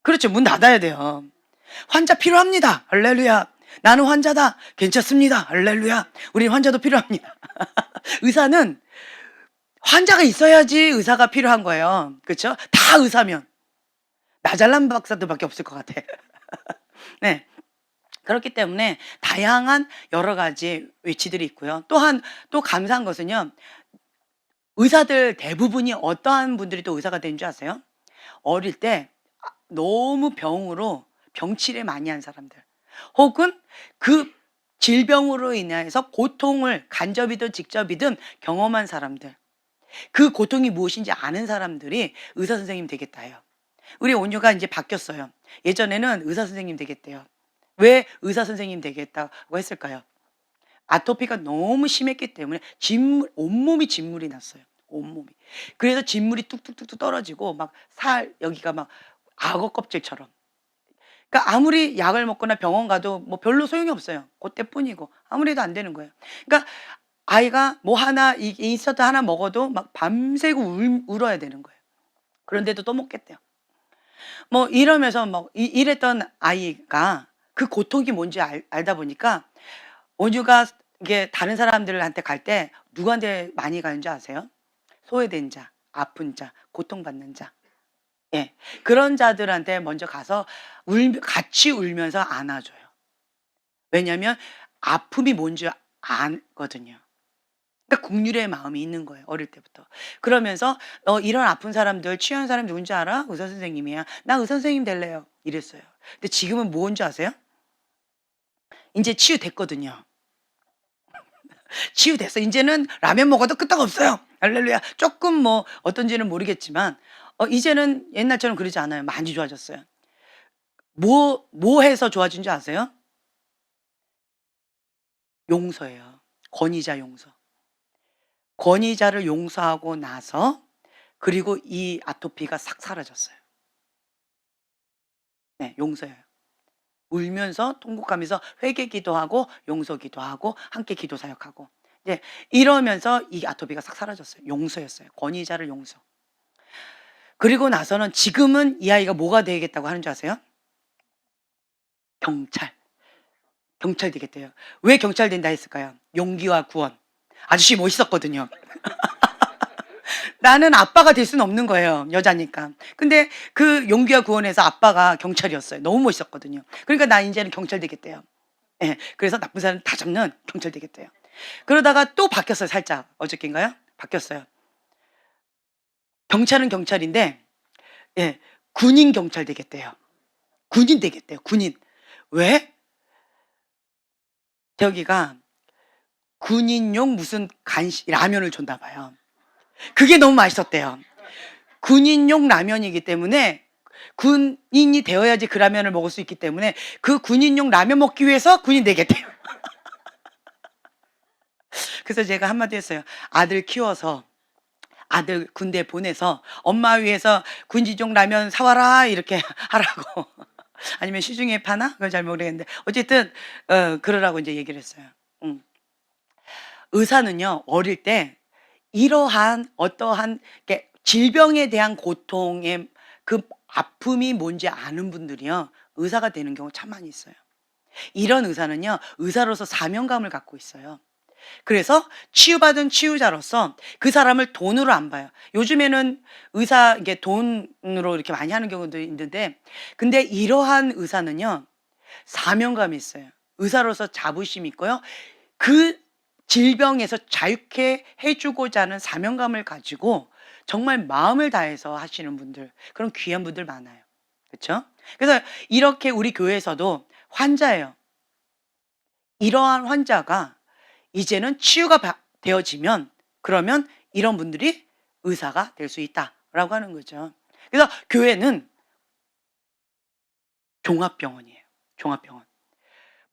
그렇죠, 문 닫아야 돼요. 환자 필요합니다. 할렐루야. 나는 환자다. 괜찮습니다. 할렐루야. 우린 환자도 필요합니다. 의사는 환자가 있어야지 의사가 필요한 거예요. 그렇죠? 다 의사면 나잘난 박사들밖에 없을 것 같아. 네. 그렇기 때문에 다양한 여러 가지 위치들이 있고요. 또한 또 감사한 것은요, 의사들 대부분이 어떠한 분들이 또 의사가 된 줄 아세요? 어릴 때 너무 병으로 병치레 많이 한 사람들, 혹은 그 질병으로 인해서 고통을 간접이든 직접이든 경험한 사람들, 그 고통이 무엇인지 아는 사람들이 의사 선생님 되겠다 해요. 우리 온유가 이제 바뀌었어요. 예전에는 의사 선생님 되겠대요. 왜 의사 선생님 되겠다고 했을까요? 아토피가 너무 심했기 때문에 진물, 온몸이 진물이 났어요. 온몸이. 그래서 진물이 뚝뚝뚝뚝 떨어지고 막 살 여기가 막 악어 껍질처럼. 그러니까 아무리 약을 먹거나 병원 가도 뭐 별로 소용이 없어요. 그때뿐이고 아무리 해도 안 되는 거예요. 그러니까 아이가 뭐 하나 인서트 하나 먹어도 막 밤새고 울어야 되는 거예요. 그런데도 또 먹겠대요. 뭐 이러면서 뭐 이랬던 아이가 그 고통이 뭔지 알다 보니까, 원주가 이게 다른 사람들한테 갈 때 누구한테 많이 가는 줄 아세요? 소외된 자, 아픈 자, 고통받는 자. 예. 그런 자들한테 먼저 가서 같이 울면서 안아줘요. 왜냐면 아픔이 뭔지 알거든요. 그러니까 국률의 마음이 있는 거예요, 어릴 때부터. 그러면서 이런 아픈 사람들 치유하는 사람이 누군지 알아? 의사 선생님이야. "나 의사 선생님 될래요." 이랬어요. 근데 지금은 뭔지 아세요? 인제 치유됐거든요. 치유됐어. 인제는 라면 먹어도 끄떡없어요. 할렐루야. 쪼끔 뭐 어떤지는 모르겠지만 이제는 옛날처럼 그러지 않아요. 많이 좋아졌어요. 뭐 해서 좋아진 줄 아세요? 용서예요. 권위자 용서. 권위자를 용서하고 나서 그리고 이 아토피가 싹 사라졌어요. 네, 용서예요. 울면서 통곡하면서 회개 기도하고 용서 기도하고 함께 기도 사역하고 이제 이러면서 이 아토피가 싹 사라졌어요. 용서였어요. 권위자를 용서. 그리고 나서는 지금은 이 아이가 뭐가 되겠다고 하는 줄 아세요? 경찰. 경찰 되겠대요. 왜 경찰 된다 했을까요? 용기와 구원. 아저씨 멋있었거든요. 나는 아빠가 될 수는 없는 거예요, 여자니까. 근데 그 용기와 구원에서 아빠가 경찰이었어요. 너무 멋있었거든요. 그러니까 나 인제는 경찰 되겠대요. 예. 그래서 나쁜 사람 다 잡는 경찰 되겠대요. 그러다가 또 바뀌었어요, 살짝. 어저껜가요? 바뀌었어요. 경찰은 경찰인데 예, 군인 경찰 되겠대요. 군인 되겠대요, 군인. 왜? 저기가 군인용 무슨 간식 라면을 줬나 봐요. 그게 너무 맛있었대요. 군인용 라면이기 때문에 군인이 되어야지 그 라면을 먹을 수 있기 때문에 그 군인용 라면 먹기 위해서 군인 되겠대요. 그래서 제가 한마디 했어요. 아들 키워서 아들 군대 보내서 엄마 위해서 군지종 라면 사와라 이렇게 하라고. 아니면 시중에 파나? 그건 잘 모르겠는데 어쨌든 그러라고 이제 얘기를 했어요. 의사는요 어릴 때 이러한 어떠한 질병에 대한 고통의 그 아픔이 뭔지 아는 분들이요 의사가 되는 경우 참 많이 있어요. 이런 의사는요 의사로서 사명감을 갖고 있어요. 그래서 치유받은 치유자로서 그 사람을 돈으로 안 봐요. 요즘에는 의사 이게 돈으로 이렇게 많이 하는 경우도 있는데 근데 이러한 의사는요 사명감이 있어요. 의사로서 자부심이 있고요. 그 질병에서 자유케 해주고자 하는 사명감을 가지고 정말 마음을 다해서 하시는 분들 그런 귀한 분들 많아요. 그렇죠? 그래서 이렇게 우리 교회에서도 환자예요. 이러한 환자가 이제는 치유가 되어지면 그러면 이런 분들이 의사가 될 수 있다라고 하는 거죠. 그래서 교회는 종합병원이에요. 종합병원.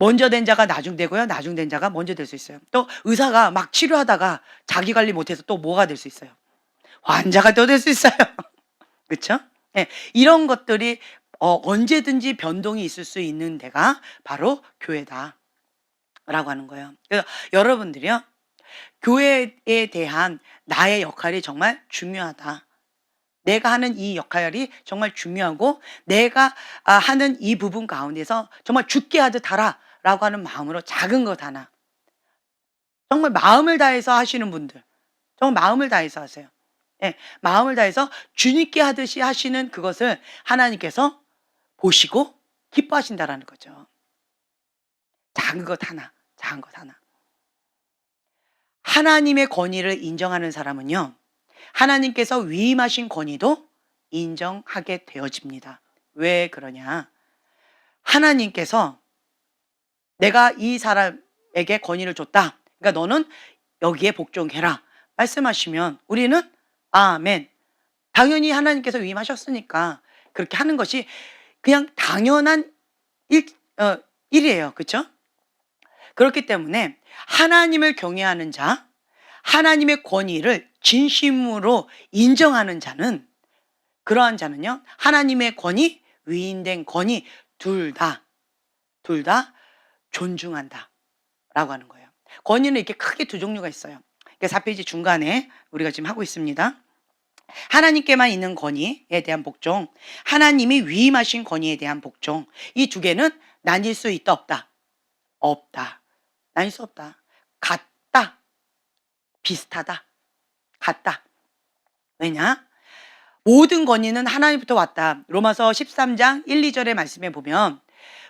먼저 된 자가 나중 되고요. 나중 된 자가 먼저 될 수 있어요. 또 의사가 막 치료하다가 자기 관리 못해서 또 뭐가 될 수 있어요? 환자가 또 될 수 있어요. 그렇죠? 네, 이런 것들이 언제든지 변동이 있을 수 있는 데가 바로 교회다라고 하는 거예요. 그래서 여러분들이요. 교회에 대한 나의 역할이 정말 중요하다. 내가 하는 이 역할이 정말 중요하고 내가 하는 이 부분 가운데서 정말 죽게 하듯 하라라고 하는 마음으로 작은 것 하나 정말 마음을 다해서 하시는 분들 정말 마음을 다해서 하세요. 예, 마음을 다해서 주님께 하듯이 하시는 그것을 하나님께서 보시고 기뻐하신다라는 거죠. 작은 것 하나, 작은 것 하나. 하나님의 권위를 인정하는 사람은요. 하나님께서 위임하신 권위도 인정하게 되어집니다. 왜 그러냐? 하나님께서 내가 이 사람에게 권위를 줬다. 그러니까 너는 여기에 복종해라. 말씀하시면 우리는 아멘. 당연히 하나님께서 위임하셨으니까 그렇게 하는 것이 그냥 당연한 일이에요. 그렇죠? 그렇기 때문에 하나님을 경외하는 자, 하나님의 권위를 진심으로 인정하는 자는 그러한 자는요. 하나님의 권위, 위임된 권위 둘 다 존중한다 라고 하는 거예요. 권위는 이렇게 크게 두 종류가 있어요. 4페이지 중간에 우리가 지금 하고 있습니다. 하나님께만 있는 권위에 대한 복종, 하나님이 위임하신 권위에 대한 복종, 이 두 개는 나뉠 수 있다 없다? 없다. 나뉠 수 없다. 같다. 비슷하다. 같다. 왜냐? 모든 권위는 하나님부터 왔다. 로마서 13장 1, 2절의 말씀에 보면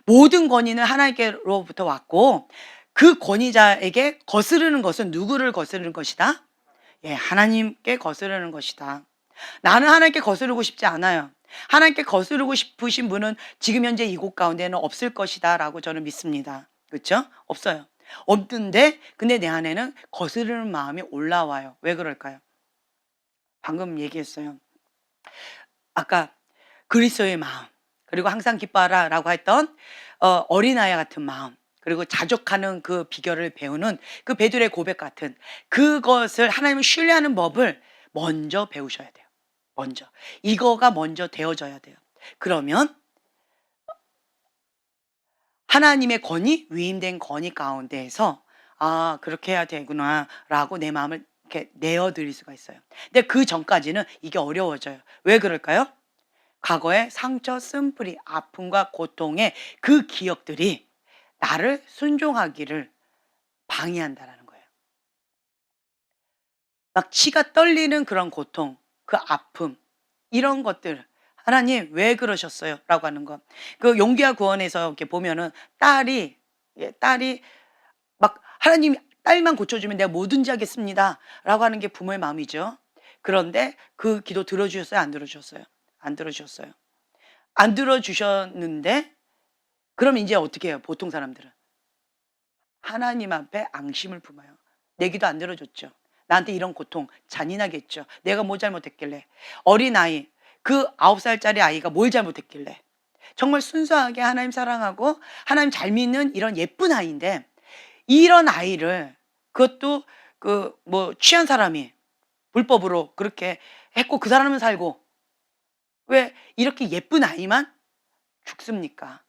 모든 권위는 하나님께로부터 왔고 그 권위자에게 거스르는 것은 누구를 거스르는 것이다? 예, 하나님께 거스르는 것이다. 나는 하나님께 거스르고 싶지 않아요. 하나님께 거스르고 싶으신 분은 지금 현재 이곳 가운데는 없을 것이다 라고 저는 믿습니다. 그렇죠? 없어요. 없는데 근데 내 안에는 거스르는 마음이 올라와요. 왜 그럴까요? 방금 얘기했어요. 아까 그리스도의 마음, 그리고 항상 기뻐하라 라고 했던 어린아이 같은 마음, 그리고 자족하는 그 비결을 배우는 그 베드로의 고백 같은 그것을 하나님을 신뢰하는 법을 먼저 배우셔야 돼요. 먼저. 이거가 먼저 되어져야 돼요. 그러면 하나님의 권위, 위임된 권위 가운데에서 아, 그렇게 해야 되구나라고 내 마음을 이렇게 내어드릴 수가 있어요. 근데 그 전까지는 이게 어려워져요. 왜 그럴까요? 과거의 상처, 쓴뿌리, 아픔과 고통의 그 기억들이 나를 순종하기를 방해한다라는 거예요. 막 치가 떨리는 그런 고통, 그 아픔, 이런 것들. 하나님 왜 그러셨어요? 라고 하는 거. 그 용기와 구원에서 이렇게 보면은 딸이 막 하나님 딸만 고쳐주면 내가 뭐든지 하겠습니다. 라고 하는 게 부모의 마음이죠. 그런데 그 기도 들어주셨어요? 안 들어주셨어요? 안 들어주셨어요. 안 들어주셨는데 그럼 이제 어떻게 해요? 보통 사람들은 하나님 앞에 앙심을 품어요. 내 기도 안 들어줬죠. 나한테 이런 고통 잔인하겠죠. 내가 뭐 잘못했길래. 어린아이, 그 9살짜리 아이가 뭘 잘못했길래. 정말 순수하게 하나님 사랑하고 하나님 잘 믿는 이런 예쁜 아이인데 이런 아이를, 그것도 그 뭐 취한 사람이 불법으로 그렇게 했고 그 사람은 살고, 왜 이렇게 예쁜 아이만 죽습니까?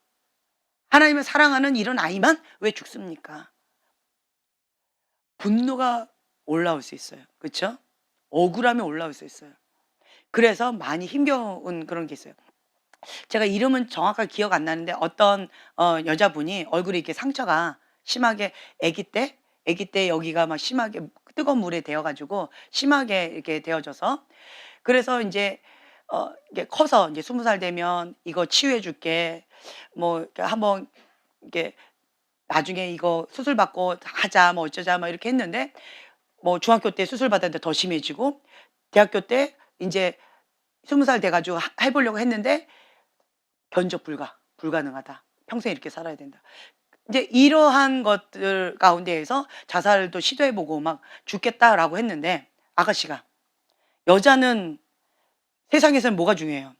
하나님을 사랑하는 이런 아이만 왜 죽습니까? 분노가 올라올 수 있어요. 그렇죠? 억울함이 올라올 수 있어요. 그래서 많이 힘겨운 그런 게 있어요. 제가 이름은 정확하게 기억 안 나는데 어떤 여자분이 얼굴에 이렇게 상처가 심하게, 아기 때 여기가 막 심하게 뜨거운 물에 데워 가지고 심하게 이렇게 데워져서, 그래서 인제 이게 커서 인제 20살 되면 "이거 치유해 줄게." 뭐 이렇게 한번 이렇게 "나중에 이거 수술 받고 하자." 뭐 어쩌자 막 이렇게 했는데, 뭐 중학교 때 수술 받았는데 더 심해지고, 대학교 때 인제 20살 돼 가지고 해 보려고 했는데 견적 불가능하다. 평생 이렇게 살아야 된다. 이제 이러한 것들 가운데에서 자살도 시도해 보고 막 "죽겠다."라고 했는데, 아가씨가, 여자는 세상에서는 뭐가 중요해요?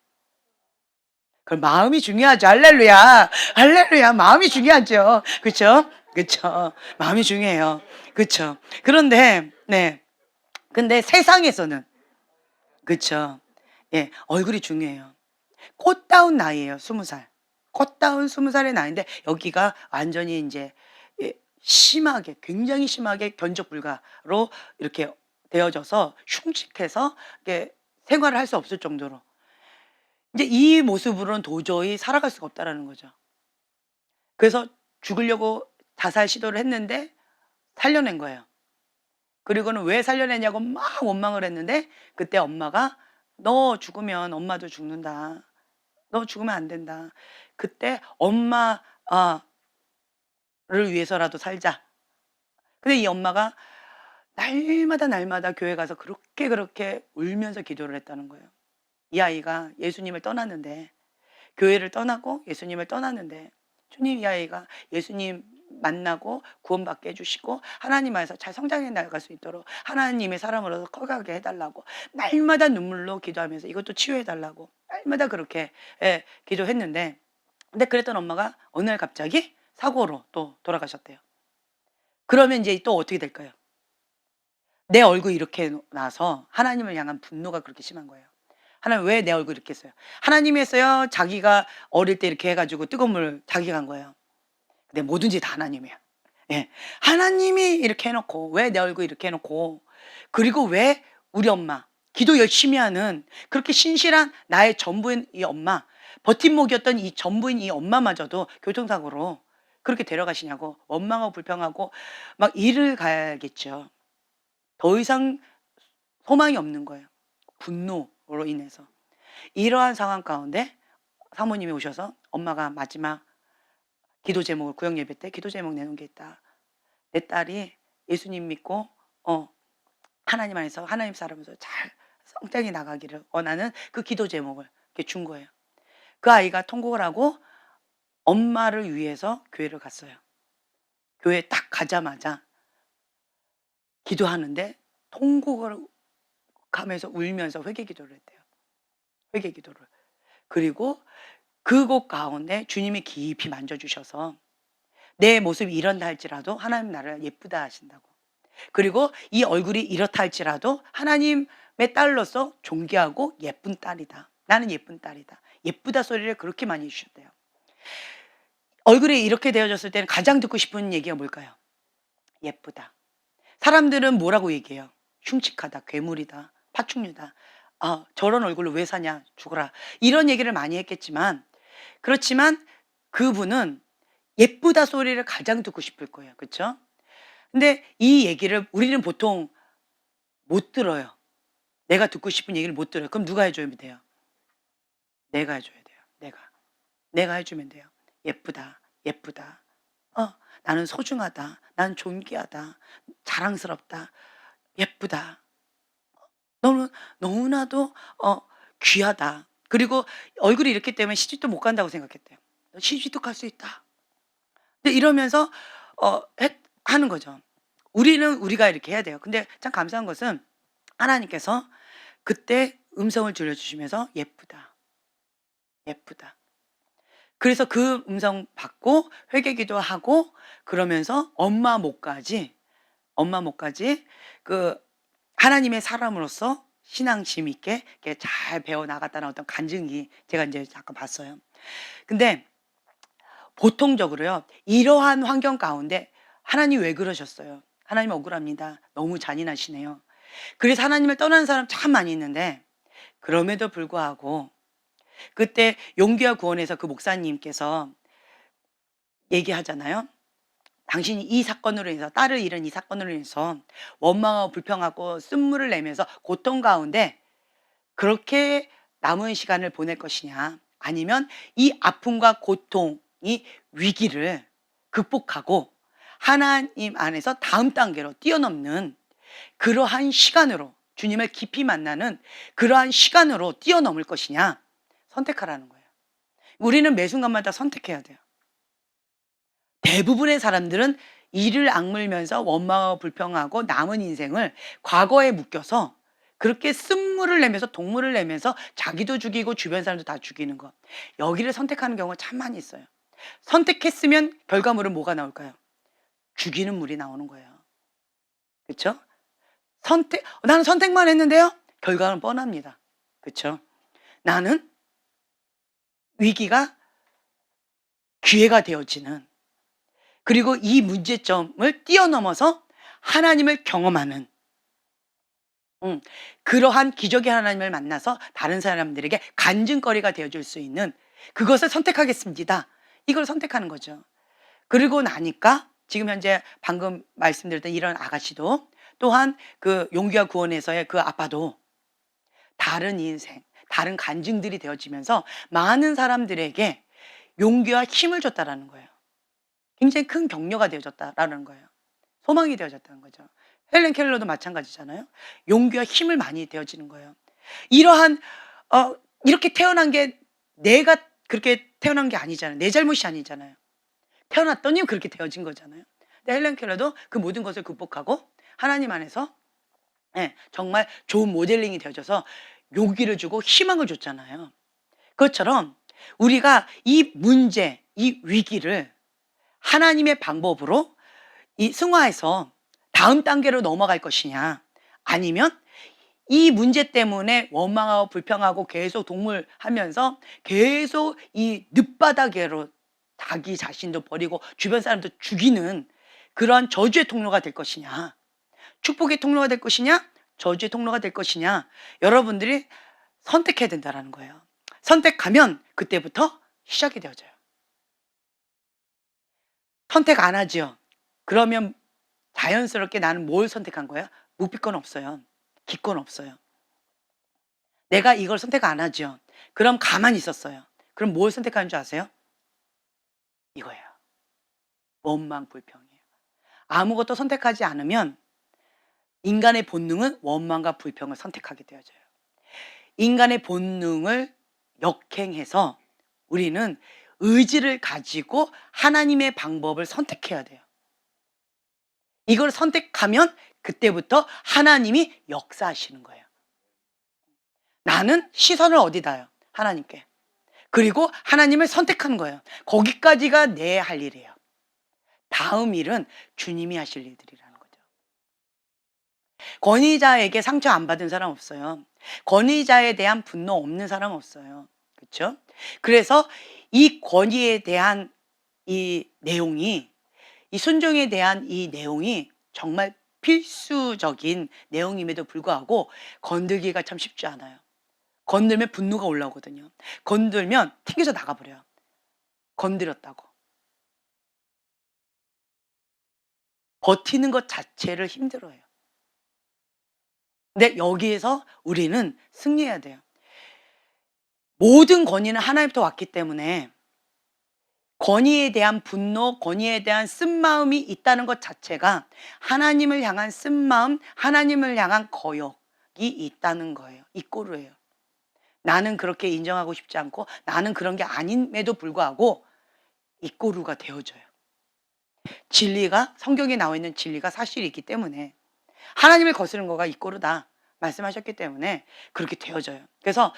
그 마음이 중요하죠. 할렐루야. 할렐루야. 마음이 중요하죠. 그쵸? 그쵸. 마음이 중요해요. 그쵸. 그런데 네. 근데 세상에서는, 그쵸. 예. 얼굴이 중요해요. 꽃다운 나이예요. 20살. 꽃다운 20살의 나이인데 여기가 완전히 인제 예 심하게, 굉장히 심하게 견적 불가로 이렇게 되어져서 흉측해서 이게 생활을 할 수 없을 정도로, 인제 이 모습으로는 도저히 살아갈 수가 없다라는 거죠. 그래서 죽으려고 자살 시도를 했는데 살려낸 거예요. 그리고는 왜 살려냈냐고 막 원망을 했는데, 그때 엄마가 "너 죽으면 엄마도 죽는다. 너 죽으면 안 된다. 그때 엄마 를 위해서라도 살자." 근데 이 엄마가 날마다 교회 가서 그렇게 울면서 기도를 했다는 거예요. 이 아이가 예수님을 떠났는데, 교회를 떠나고 예수님을 떠났는데, 주님, 이 아이가 예수님 만나고 구원받게 해 주시고 하나님 안에서 잘 성장해 나갈 수 있도록 하나님의 사람으로서 커가게 해 달라고 날마다 눈물로 기도하면서 이것도 치유해 달라고 날마다 그렇게 예 기도했는데, 근데 그랬던 엄마가 어느 날 갑자기 사고로 또 돌아가셨대요. 그러면 이제 또 어떻게 될까요? 내 얼굴이 이렇게 나서 하나님을 향한 분노가 그렇게 심한 거예요. 하나님 왜 내 얼굴 이렇게 했어요? 하나님이 했어요? 자기가 어릴 때 이렇게 해 가지고 뜨거운 물 자기가 한 거예요? 근데 뭐든지 다 하나님이야. 예. 하나님이 이렇게 해 놓고 왜 내 얼굴 이렇게 해 놓고, 그리고 왜 우리 엄마 기도 열심히 하는 그렇게 신실한 나의 전부인 이 엄마, 버팀목이었던 이 전부인 이 엄마마저도 교통사고로 그렇게 데려가시냐고 원망하고 불평하고 막 이를 가야겠죠. 더 이상 소망이 없는 거예요. 분노로 인해서. 이러한 상황 가운데 사모님이 오셔서 엄마가 마지막 기도 제목을 구역 예배 때 기도 제목 내놓은 게 있다. 내 딸이 예수님 믿고 하나님 안에서 하나님 사람으로서 잘 성장해 나가기를 원하는 그 기도 제목을 이렇게 준 거예요. 그 아이가 통곡을 하고 엄마를 위해서 교회를 갔어요. 교회에 딱 가자마자 기도하는데 통곡을 하면서 울면서 회개 기도를 했대요. 회개 기도를. 그리고 그곳 가운데 주님이 깊이 만져주셔서 내 모습이 이런다 할지라도 하나님 나를 예쁘다 하신다고. 그리고 이 얼굴이 이렇다 할지라도 하나님의 딸로서 존귀하고 예쁜 딸이다. 나는 예쁜 딸이다. 예쁘다 소리를 그렇게 많이 해주셨대요. 얼굴이 이렇게 되어졌을 때는 가장 듣고 싶은 얘기가 뭘까요? 예쁘다. 사람들은 뭐라고 얘기해요? 흉측하다, 괴물이다, 파충류다. 아, 저런 얼굴로 왜 사냐, 죽어라. 이런 얘기를 많이 했겠지만, 그렇지만 그분은 예쁘다 소리를 가장 듣고 싶을 거예요. 그렇죠? 근데 이 얘기를 우리는 보통 못 들어요. 내가 듣고 싶은 얘기를 못 들어요. 그럼 누가 해줘야 돼요? 내가 해줘야 돼요. 내가 해주면 돼요. 예쁘다, 예쁘다. 나는 소중하다. 나는 존귀하다. 자랑스럽다. 예쁘다. 너무나도 귀하다. 그리고 얼굴이 이렇기 때문에 시집도 못 간다고 생각했대요. 너 시집도 갈 수 있다. 근데 이러면서 하는 거죠. 우리는 우리가 이렇게 해야 돼요. 근데 참 감사한 것은 하나님께서 그때 음성을 들려주시면서 예쁘다. 예쁘다. 그래서 그 음성 받고 회개기도 하고 그러면서 엄마 목까지 그 하나님의 사람으로서 신앙심 있게 이렇게 잘 배워 나갔다는 어떤 간증이 제가 이제 잠깐 봤어요. 근데 보통적으로요, 이러한 환경 가운데 하나님 왜 그러셨어요? 하나님 억울합니다. 너무 잔인하시네요. 그래서 하나님을 떠나는 사람 참 많이 있는데 그럼에도 불구하고 그때 용기와 구원에서 그 목사님께서 얘기하잖아요. 당신이 이 사건으로 인해서 딸을 잃은 이 사건으로 인해서 원망하고 불평하고 쓴물을 내면서 고통 가운데 그렇게 남은 시간을 보낼 것이냐, 아니면 이 아픔과 고통, 이 위기를 극복하고 하나님 안에서 다음 단계로 뛰어넘는 그러한 시간으로, 주님을 깊이 만나는 그러한 시간으로 뛰어넘을 것이냐, 선택하라는 거예요. 우리는 매 순간마다 선택해야 돼요. 대부분의 사람들은 이를 악물면서 원망하고 불평하고 남은 인생을 과거에 묶여서 그렇게 쓴물을 내면서 동물을 내면서 자기도 죽이고 주변 사람도 다 죽이는 거, 여기를 선택하는 경우가 참 많이 있어요. 선택했으면 결과물은 뭐가 나올까요? 죽이는 물이 나오는 거예요. 그렇죠? 나는 선택만 했는데요, 결과는 뻔합니다. 그렇죠? 나는 위기가 기회가 되어지는, 그리고 이 문제점을 뛰어넘어서 하나님을 경험하는 그러한 기적의 하나님을 만나서 다른 사람들에게 간증거리가 되어줄 수 있는 그것을 선택하겠습니다. 이걸 선택하는 거죠. 그리고 나니까 지금 현재 방금 말씀드렸던 이런 아가씨도, 또한 그 용기와 구원에서의 그 아빠도 다른 인생, 다른 간증들이 되어지면서 많은 사람들에게 용기와 힘을 줬다라는 거예요. 굉장히 큰 격려가 되어졌다라는 거예요. 소망이 되어졌다는 거죠. 헬렌 켈러도 마찬가지잖아요. 용기와 힘을 많이 되어지는 거예요. 이러한 이렇게 태어난 게 내가 그렇게 태어난 게 아니잖아요. 내 잘못이 아니잖아요. 태어났더니 그렇게 되어진 거잖아요. 근데 헬렌 켈러도 그 모든 것을 극복하고 하나님 안에서 정말 좋은 모델링이 되어져서 용기를 주고 희망을 줬잖아요. 그것처럼 우리가 이 문제, 이 위기를 하나님의 방법으로 이 승화해서 다음 단계로 넘어갈 것이냐, 아니면 이 문제 때문에 원망하고 불평하고 계속 동물하면서 계속 이 늦바닥으로 자기 자신도 버리고 주변 사람도 죽이는 그러한 저주의 통로가 될 것이냐, 축복의 통로가 될 것이냐, 저주의 통로가 될 것이냐, 여러분들이 선택해야 된다는 거예요. 선택하면 그때부터 시작이 되어져요. 선택 안 하죠. 그러면 자연스럽게 나는 뭘 선택한 거야? 묵비권 없어요. 기권 없어요. 내가 이걸 선택 안 하죠. 그럼 가만히 있었어요. 그럼 뭘 선택하는 줄 아세요? 이거예요. 원망 불평이에요. 아무것도 선택하지 않으면 인간의 본능은 원망과 불평을 선택하게 되어져요. 인간의 본능을 역행해서 우리는 의지를 가지고 하나님의 방법을 선택해야 돼요. 이걸 선택하면 그때부터 하나님이 역사하시는 거예요. 나는 시선을 어디다요? 하나님께. 그리고 하나님을 선택하는 거예요. 거기까지가 내 할 일이에요. 다음 일은 주님이 하실 일들이라는 거죠. 권위자에게 상처 안 받은 사람 없어요. 권위자에 대한 분노 없는 사람 없어요. 그렇죠? 그래서 이 권위에 대한 이 내용이, 이 순종에 대한 이 내용이 정말 필수적인 내용임에도 불구하고 건들기가 참 쉽지 않아요. 건들면 분노가 올라오거든요. 건들면 튕겨서 나가버려요. 건드렸다고. 버티는 것 자체를 힘들어해요. 근데 여기에서 우리는 승리해야 돼요. 모든 권위는 하나님부터 왔기 때문에 권위에 대한 분노, 권위에 대한 쓴마음이 있다는 것 자체가 하나님을 향한 쓴마음, 하나님을 향한 거역이 있다는 거예요. 이꼬르예요. 나는 그렇게 인정하고 싶지 않고 나는 그런 게 아님에도 불구하고 이꼬르가 되어져요. 진리가, 성경에 나와 있는 진리가 사실이 있기 때문에 하나님을 거스른 거가 이꼬르다 말씀하셨기 때문에 그렇게 되어져요. 그래서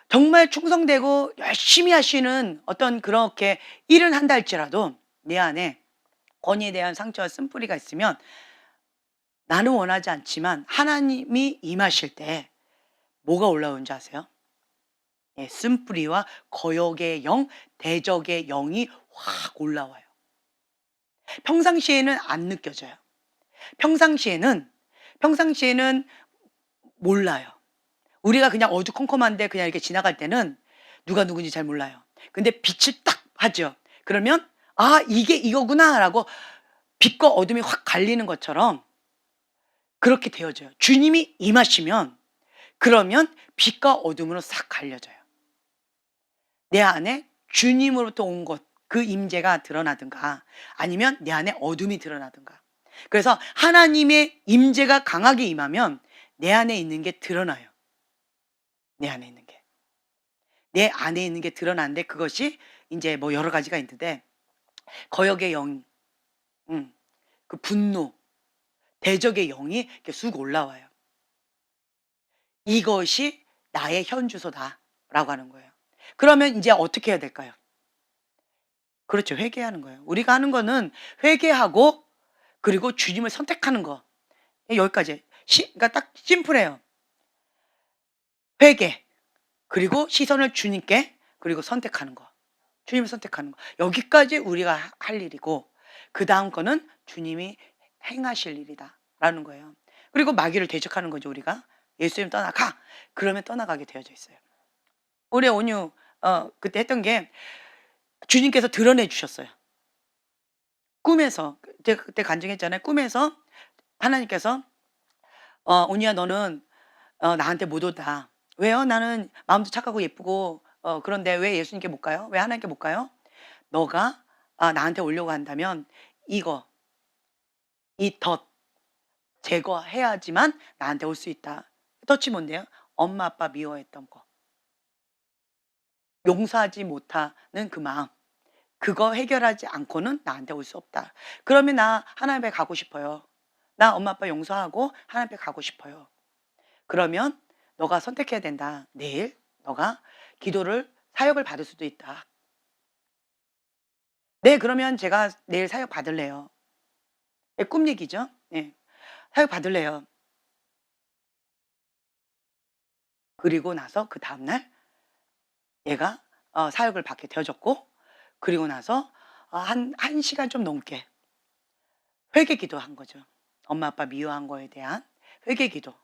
정말 충성되고 열심히 하시는 어떤 그렇게 일은 한다 할지라도 내 안에 권위에 대한 상처와 쓴뿌리가 있으면 나는 원하지 않지만 하나님이 임하실 때 뭐가 올라오는 줄 아세요? 예, 쓴뿌리와 거역의 영, 대적의 영이 확 올라와요. 평상시에는 안 느껴져요. 평상시에는 몰라요. 우리가 그냥 어두컴컴한데 그냥 이렇게 지나갈 때는 누가 누군지 잘 몰라요. 근데 빛을 딱 하죠. 그러면 아, 이게 이거구나라고 빛과 어둠이 확 갈리는 것처럼 그렇게 되어져요. 주님이 임하시면 그러면 빛과 어둠으로 싹 갈려져요. 내 안에 주님으로부터 온 것, 그 임재가 드러나든가 아니면 내 안에 어둠이 드러나든가. 그래서 하나님의 임재가 강하게 임하면 내 안에 있는 게 드러나요. 내 안에 있는 게. 내 안에 있는 게 드러나는데 그것이 이제 뭐 여러 가지가 있는데 거역의 영, 그 분노, 대적의 영이 이렇게 쑥 올라와요. 이것이 나의 현주소다라고 하는 거예요. 그러면 이제 어떻게 해야 될까요? 그렇죠. 회개하는 거예요. 우리가 하는 거는 회개하고 그리고 주님을 선택하는 거. 여기까지. 그러니까 딱 심플해요. 회개, 그리고 시선을 주님께, 그리고 선택하는 거. 주님을 선택하는 거. 여기까지 우리가 할 일이고 그 다음 거는 주님이 행하실 일이다라는 거예요. 그리고 마귀를 대적하는 거죠. 우리가 예수님 떠나가 그러면 떠나가게 되어져 있어요. 올해 온유 그때 했던 게 주님께서 드러내 주셨어요. 꿈에서 제가 그때 간증했잖아요. 꿈에서 하나님께서 온유야 너는 나한테 못 오다. 왜요? 나는 마음도 착하고 예쁘고 그런데 왜 예수님께 못 가요? 왜 하나님께 못 가요? 너가 나한테 오려고 한다면 이거 이 덫 제거해야지만 나한테 올 수 있다. 덫이 뭔데요? 엄마 아빠 미워했던 거. 용서하지 못하는 그 마음. 그거 해결하지 않고는 나한테 올 수 없다. 그러면 나 하나님 앞에 가고 싶어요. 나 엄마 아빠 용서하고 하나님 앞에 가고 싶어요. 그러면 너가 선택해야 된다. 내일 너가 기도를 사역을 받을 수도 있다. 네, 그러면 제가 내일 사역 받을래요. 네, 꿈 얘기죠. 네. 사역 받을래요. 그리고 나서 그 다음날 얘가 사역을 받게 되어졌고 그리고 나서 한 시간 좀 넘게 회개 기도한 거죠. 엄마 아빠 미워한 거에 대한 회개 기도.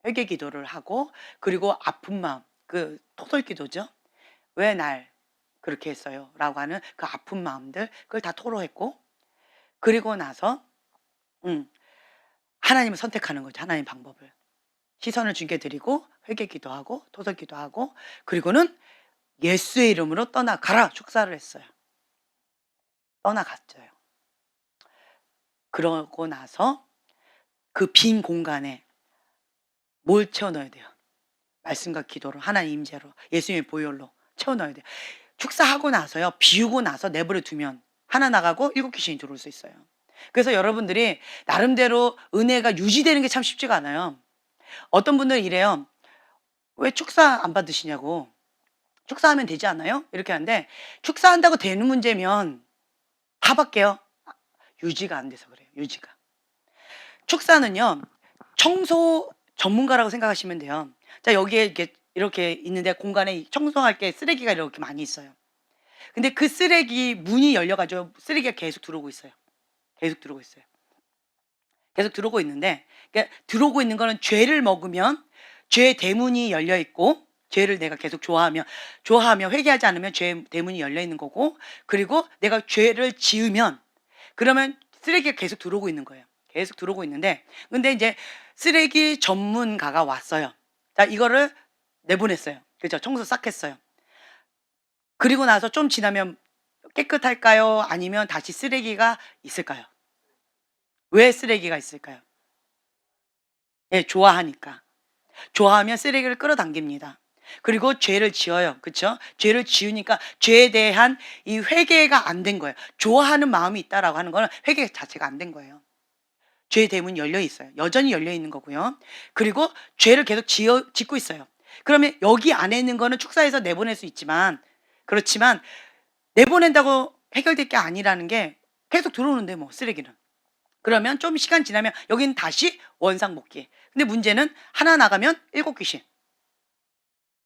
회개 기도를 하고 그리고 아픈 마음 그 토설 기도죠. 왜 날 그렇게 했어요? 라고 하는 그 아픈 마음들 그걸 다 토로했고 그리고 나서 하나님을 선택하는 거죠. 하나님 방법을. 시선을 주께 드리고 회개 기도하고 토설 기도하고 그리고는 예수의 이름으로 떠나가라 축사를 했어요. 떠나갔어요. 그러고 나서 그 빈 공간에 뭘 채워 넣어야 돼요? 말씀과 기도로, 하나님 임재로, 예수님의 보혈로 채워 넣어야 돼요. 축사하고 나서요, 비우고 나서 내버려 두면 하나 나가고 7 귀신이 들어올 수 있어요. 그래서 여러분들이 나름대로 은혜가 유지되는 게 참 쉽지가 않아요. 어떤 분들은 이래요. "왜 축사 안 받으시냐."고. "축사하면 되지 않아요?" 이렇게 하는데, 축사한다고 되는 문제면 다 받게요. 유지가 안 돼서 그래요, 유지가. 축사는요, 청소 전문가라고 생각하시면 돼요. 자, 여기에 이렇게 있는데 공간에 청소할 게 쓰레기가 이렇게 많이 있어요. 근데 그 쓰레기 문이 열려 가지고 쓰레기가 계속 들어오고 있어요. 계속 들어오고 있어요. 계속 들어오고 있는데, 그러니까 들어오고 있는 거는 죄를 먹으면 죄의 대문이 열려 있고, 죄를 내가 계속 좋아하며 회개하지 않으면 죄의 대문이 열려 있는 거고, 그리고 내가 죄를 지으면 그러면 쓰레기가 계속 들어오고 있는 거예요. 계속 들어오고 있는데, 근데 이제 쓰레기 전문가가 왔어요. 자, 이거를 내보냈어요. 그죠? 청소 싹 했어요. 그리고 나서 좀 지나면 깨끗할까요? 아니면 다시 쓰레기가 있을까요? 왜 쓰레기가 있을까요? 예, 좋아하니까. 좋아하면 쓰레기를 끌어당깁니다. 그리고 죄를 지어요. 그쵸? 죄를 지으니까 죄에 대한 이 회개가 안 된 거예요. 좋아하는 마음이 있다라고 하는 거는 회개 자체가 안 된 거예요. 죄의 대문이 열려 있어요. 여전히 열려 있는 거고요. 그리고 죄를 계속 짓고 있어요. 그러면 여기 안에 있는 거는 축사해서 내보낼 수 있지만, 그렇지만 내보낸다고 해결될 게 아니라는 게, 계속 들어오는데 뭐 쓰레기는. 그러면 좀 시간 지나면 여기는 다시 원상복귀. 근데 문제는 하나 나가면 7 귀신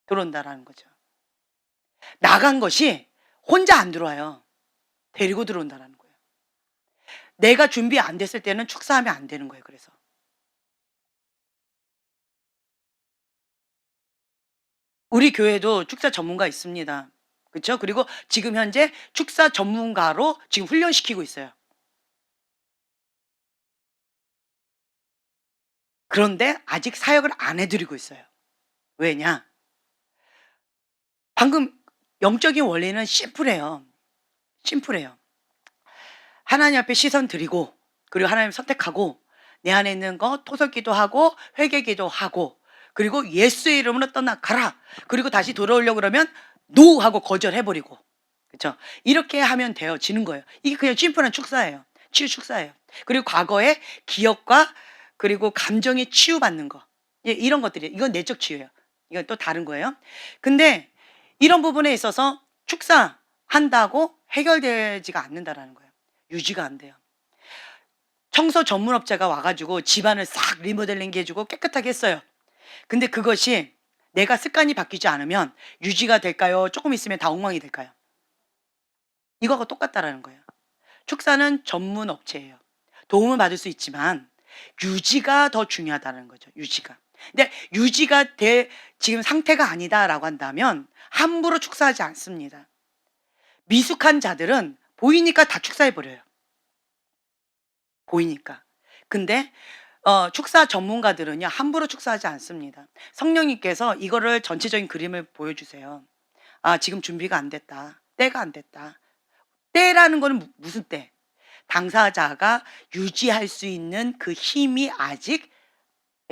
들어온다라는 거죠. 나간 것이 혼자 안 들어와요. 데리고 들어온다라는 거예요. 내가 준비 안 됐을 때는 축사하면 안 되는 거예요. 그래서 우리 교회도 축사 전문가 있습니다. 그렇죠? 그리고 지금 현재 축사 전문가로 지금 훈련시키고 있어요. 그런데 아직 사역을 안 해드리고 있어요. 왜냐? 방금 영적인 원리는 심플해요. 심플해요. 하나님 앞에 시선 드리고, 그리고 하나님 선택하고, 내 안에 있는 거 토설기도 하고 회개기도 하고, 그리고 예수의 이름으로 떠나가라. 그리고 다시 돌아오려고 그러면 노 하고 거절해버리고, 그렇죠? 이렇게 하면 되어지는 거예요. 이게 그냥 심플한 축사예요. 치유 축사예요. 그리고 과거의 기억과 그리고 감정이 치유받는 거, 예, 이런 것들이, 이건 내적 치유예요. 이건 또 다른 거예요. 근데 이런 부분에 있어서 축사한다고 해결되지가 않는다라는 거예요. 유지가 안 돼요. 청소 전문업자가 와가지고 집안을 싹 리모델링 해주고 깨끗하게 했어요. 근데 그것이 내가 습관이 바뀌지 않으면 유지가 될까요? 조금 있으면 다 엉망이 될까요? 이거하고 똑같다라는 거예요. 축사는 전문 업체예요. 도움을 받을 수 있지만 유지가 더 중요하다는 거죠. 유지가. 근데 유지가 지금 상태가 아니다라고 한다면 함부로 축사하지 않습니다. 미숙한 자들은 보이니까 다 축사해 버려요. 보이니까. 근데 축사 전문가들은요, 함부로 축사하지 않습니다. 성령님께서 이거를 전체적인 그림을 보여주세요. 아, 지금 준비가 안 됐다. 때가 안 됐다. 때라는 거는 무슨 때? 당사자가 유지할 수 있는 그 힘이 아직,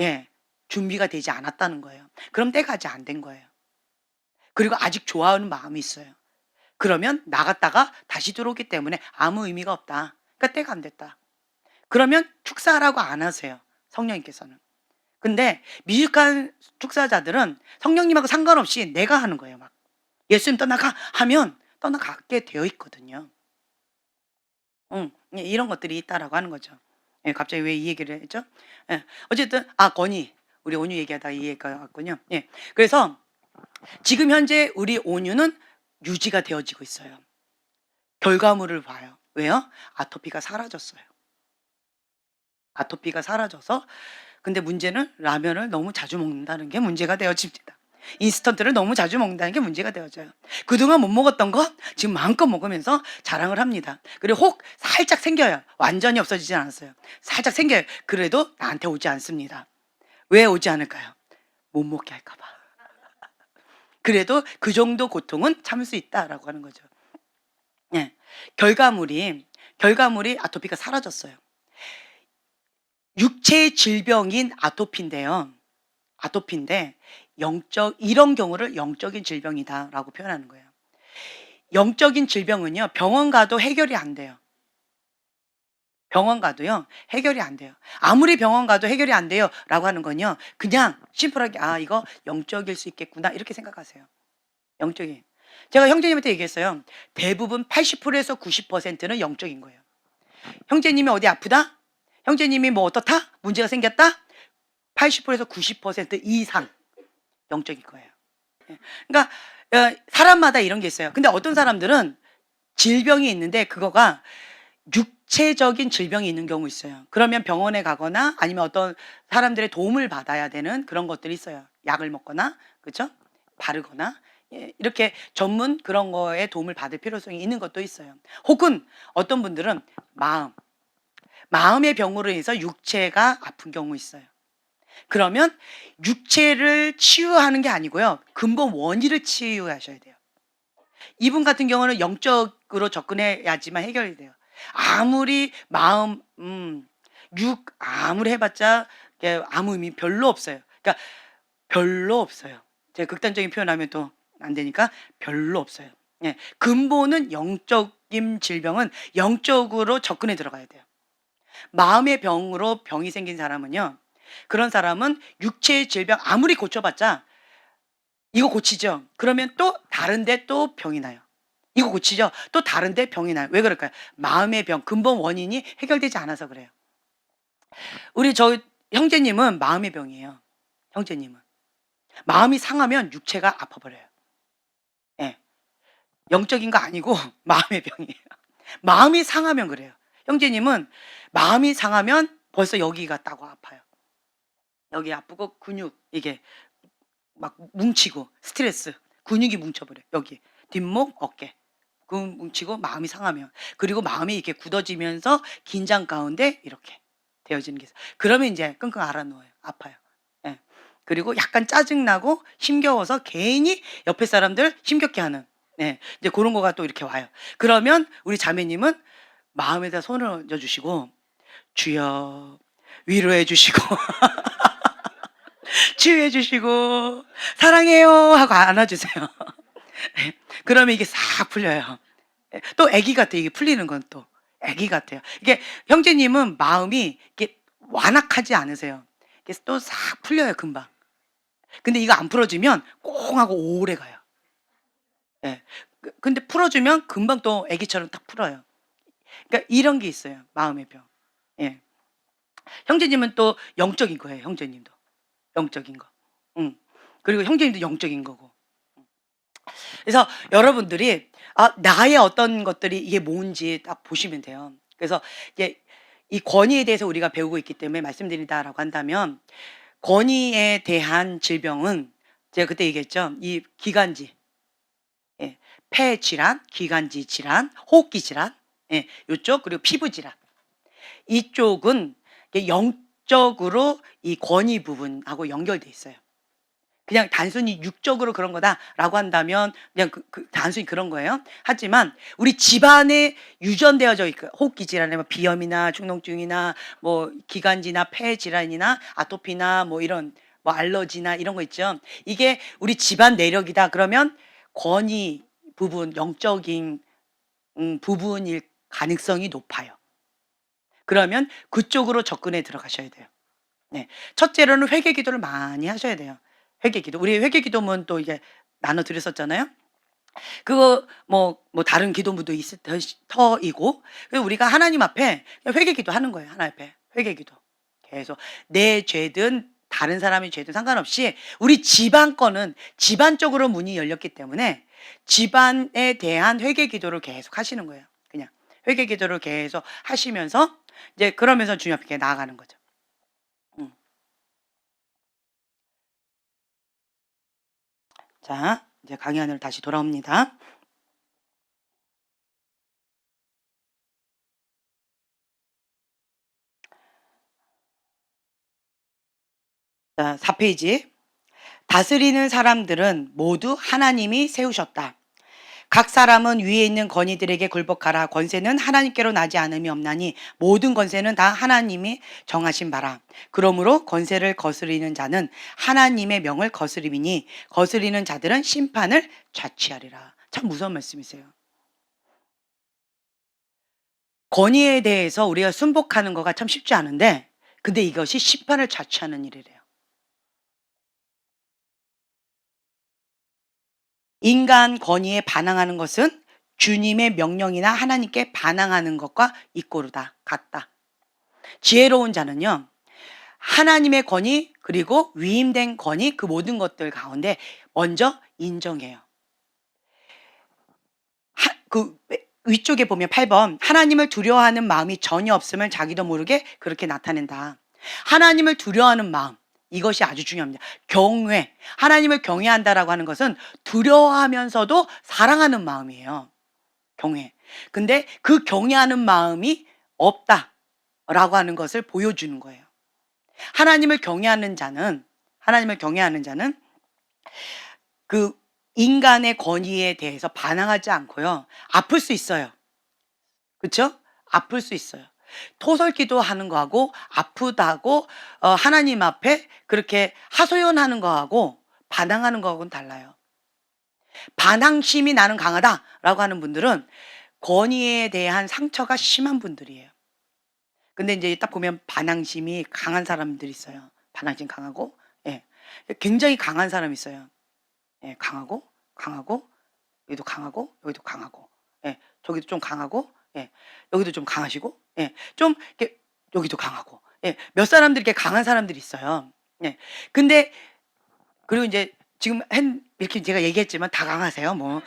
예, 준비가 되지 않았다는 거예요. 그럼 때가 아직 안 된 거예요. 그리고 아직 좋아하는 마음이 있어요. 그러면 나갔다가 다시 들어오기 때문에 아무 의미가 없다. 그러니까 때가 안 됐다. 그러면 축사하라고 안 하세요, 성령님께서는. 근데 미숙한 축사자들은 성령님하고 상관없이 내가 하는 거예요. 막 예수님 떠나가 하면 떠나가게 되어 있거든요. 예, 이런 것들이 있다라고 하는 거죠. 예, 갑자기 왜 이 얘기를 했죠? 예, 어쨌든 건희, 우리 온유 얘기하다가 이 얘기가 왔군요. 예, 그래서 지금 현재 우리 온유는 유지가 되어지고 있어요. 결과물을 봐요. 왜요? 아토피가 사라졌어요. 아토피가 사라져서. 근데 문제는 라면을 너무 자주 먹는다는 게 문제가 되어집니다. 인스턴트를 너무 자주 먹는다는 게 문제가 되어져요. 그동안 못 먹었던 거 지금 마음껏 먹으면서 자랑을 합니다. 그리고 혹 살짝 생겨요. 완전히 없어지진 않았어요. 살짝 생겨요. 그래도 나한테 오지 않습니다. 왜 오지 않을까요? 못 먹게 할까 봐. 그래도 그 정도 고통은 참을 수 있다라고 하는 거죠. 예. 결과물이 아토피가 사라졌어요. 육체의 질병인 아토피인데요. 아토피인데 이런 경우를 영적인 질병이다라고 표현하는 거예요. 영적인 질병은요, 병원 가도 해결이 안 돼요. 병원 가도요, 해결이 안 돼요. 아무리 병원 가도 해결이 안 돼요라고 하는 건요, 그냥 심플하게 '아, 이거 영적일 수 있겠구나.' 이렇게 생각하세요. 영적인. 제가 형제님한테 얘기했어요. 대부분 80%에서 90%는 영적인 거예요. 형제님이 어디 아프다? 형제님이 뭐 어떻다? 문제가 생겼다? 80%에서 90% 이상 영적인 거예요. 예. 그러니까 사람마다 이런 게 있어요. 근데 어떤 사람들은 질병이 있는데 그거가 육체적인 질병이 있는 경우 있어요. 그러면 병원에 가거나 아니면 어떤 사람들의 도움을 받아야 되는 그런 것들이 있어요. 약을 먹거나, 그죠? 바르거나. 예, 이렇게 전문 그런 거에 도움을 받을 필요성이 있는 것도 있어요. 혹은 어떤 분들은 마음의 병으로 인해서 육체가 아픈 경우 있어요. 그러면 육체를 치유하는 게 아니고요, 근본 원인을 치유하셔야 돼요. 이분 같은 경우는 영적으로 접근해야지만 해결이 돼요. 아무리 육 아무리 해봤자 아무 의미 별로 없어요. 그러니까 별로 없어요. 제가 극단적인 표현하면 또 안 되니까 별로 없어요. 예, 근본은 영적인 질병은 영적으로 접근해 들어가야 돼요. 마음의 병으로 병이 생긴 사람은요, 그런 사람은 육체의 질병 아무리 고쳐봤자 이거 고치죠. 그러면 또 다른데 또 병이 나요. 이거 고치죠. 또 다른데 병이 나요. 왜 그럴까요? 마음의 병, 근본 원인이 해결되지 않아서 그래요. 우리 저 형제님은 마음의 병이에요. 형제님은 마음이 상하면 육체가 아파버려요. 예, 영적인 거 아니고 마음의 병이에요. 마음이 상하면 그래요. 형제님은 마음이 상하면 벌써 여기가 따고 아파요. 여기 아프고 근육 이게 막 뭉치고 스트레스, 근육이 뭉쳐버려요. 여기 뒷목, 어깨. 그 뭉치고 마음이 상하면, 그리고 마음이 이렇게 굳어지면서 긴장 가운데 이렇게 되어지는 게 있어요. 그러면 이제 끙끙 앓아 누워요. 아파요. 예. 그리고 약간 짜증나고 힘겨워서 괜히 옆에 사람들 힘겹게 하는, 예, 이제 그런 거가 또 이렇게 와요. 그러면 우리 자매님은 마음에다 손을 얹어 주시고 주여 위로해 주시고 치유해 주시고 사랑해요 하고 안아 주세요. 예. 그러면 이게 싹 풀려요. 예. 또 아기 같아요. 이게 풀리는 건 또. 아기 같아요. 이게 형제님은 마음이 이렇게 완악하지 않으세요. 이게 또 싹 풀려요, 금방. 근데 이거 안 풀어지면 꽁 하고 오래 가요. 예. 근데 풀어주면 금방 또 아기처럼 딱 풀어요. 그러니까 이런 게 있어요, 마음의 병. 예. 형제님은 또 영적인 거예요, 형제님도. 영적인 거. 음. 그리고 형제님도 영적인 거고. 그래서 여러분들이 나의 어떤 것들이 이게 뭔지 딱 보시면 돼요. 그래서 이제 이 권위에 대해서 우리가 배우고 있기 때문에 말씀드린다라고 한다면, 권위에 대한 질병은 제가 그때 얘기했죠. 이 기관지, 예, 폐 질환, 기관지 질환, 호흡기 질환, 예, 요쪽, 그리고 피부 질환. 이쪽은 이게 영적으로 이 권위 부분하고 연결돼 있어요. 그냥 단순히 육적으로 그런 거다라고 한다면 그냥 단순히 그런 거예요. 하지만 우리 집안에 유전되어져 있고, 호흡기 질환에 뭐 비염이나 축농증이나 뭐 기관지나 폐 질환이나 아토피나 뭐 이런 뭐 알러지나 이런 거 있죠. 이게 우리 집안 내력이다 그러면 권위 부분, 영적인 부분일 가능성이 높아요. 그러면 그쪽으로 접근해 들어가셔야 돼요. 네. 첫째로는 회개 기도를 많이 하셔야 돼요. 회개 기도. 우리 회개 기도문 또 이게 나눠 드렸었잖아요. 그거 뭐 다른 기도문도 있을 터이고, 그리고 우리가 하나님 앞에 회개 기도하는 거예요. 하나님 앞에 회개 기도. 계속 내 죄든 다른 사람의 죄든 상관없이 우리 집안 거는 집안적으로 문이 열렸기 때문에 집안에 대한 회개 기도를 계속 하시는 거예요. 그냥 회개 기도를 계속 하시면서 이제 그러면서 주님 앞에 나아가는 거죠. 음. 자, 이제 강의 안으로 다시 돌아옵니다. 자, 4페이지. 다스리는 사람들은 모두 하나님이 세우셨다. 각 사람은 위에 있는 권위들에게 굴복하라. 권세는 하나님께로 나지 않음이 없나니 모든 권세는 다 하나님이 정하신 바라. 그러므로 권세를 거스리는 자는 하나님의 명을 거스림이니 거스리는 자들은 심판을 자취하리라. 참 무서운 말씀이세요. 권위에 대해서 우리가 순복하는 거가 참 쉽지 않은데 근데 이것이 심판을 자취하는 일이래요. 인간 권위에 반항하는 것은 주님의 명령이나 하나님께 반항하는 것과 이꼬르다 같다. 지혜로운 자는요, 하나님의 권위 그리고 위임된 권위 그 모든 것들 가운데 먼저 인정해요. 그 위쪽에 보면 8번 하나님을 두려워하는 마음이 전혀 없음을 자기도 모르게 그렇게 나타낸다. 하나님을 두려워하는 마음 이것이 아주 중요합니다. 경외, 하나님을 경외한다라고 하는 것은 두려워하면서도 사랑하는 마음이에요. 경외. 근데 그 경외하는 마음이 없다라고 하는 것을 보여주는 거예요. 하나님을 경외하는 자는 그 인간의 권위에 대해서 반항하지 않고요. 아플 수 있어요. 그렇죠? 아플 수 있어요. 토설기도 하는 거하고 아프다고 하나님 앞에 그렇게 하소연하는 거하고 반항하는 거하고는 달라요. 반항심이 나는 강하다라고 하는 분들은 권위에 대한 상처가 심한 분들이에요. 근데 이제 딱 보면 반항심이 강한 사람들이 있어요. 반항심 강하고, 예. 굉장히 강한 사람이 있어요. 예, 강하고, 여기도 강하고, 여기도 강하고, 예, 저기도 좀 강하고, 예, 여기도 좀 강하시고, 예, 좀 이렇게 여기도 강하고, 예, 몇 사람들 이렇게 강한 사람들이 있어요. 예. 근데 그리고 이제 지금 이렇게 제가 얘기했지만 다 강하세요, 뭐.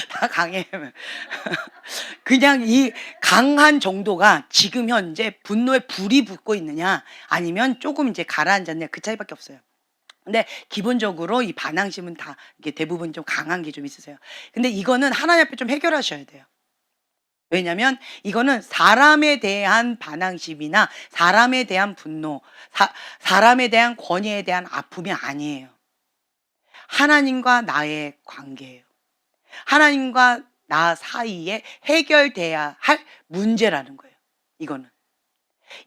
다 강해. 그냥 이 강한 정도가 지금 현재 분노에 불이 붙고 있느냐 아니면 조금 이제 가라앉았냐 그 차이밖에 없어요. 근데 기본적으로 이 반항심은 다 이게 대부분 좀 강한 게 좀 있으세요. 근데 이거는 하나님 앞에 좀 해결하셔야 돼요. 왜냐면 이거는 사람에 대한 반항심이나 사람에 대한 분노, 사람에 대한 권위에 대한 아픔이 아니에요. 하나님과 나의 관계예요. 하나님과 나 사이에 해결돼야 할 문제라는 거예요.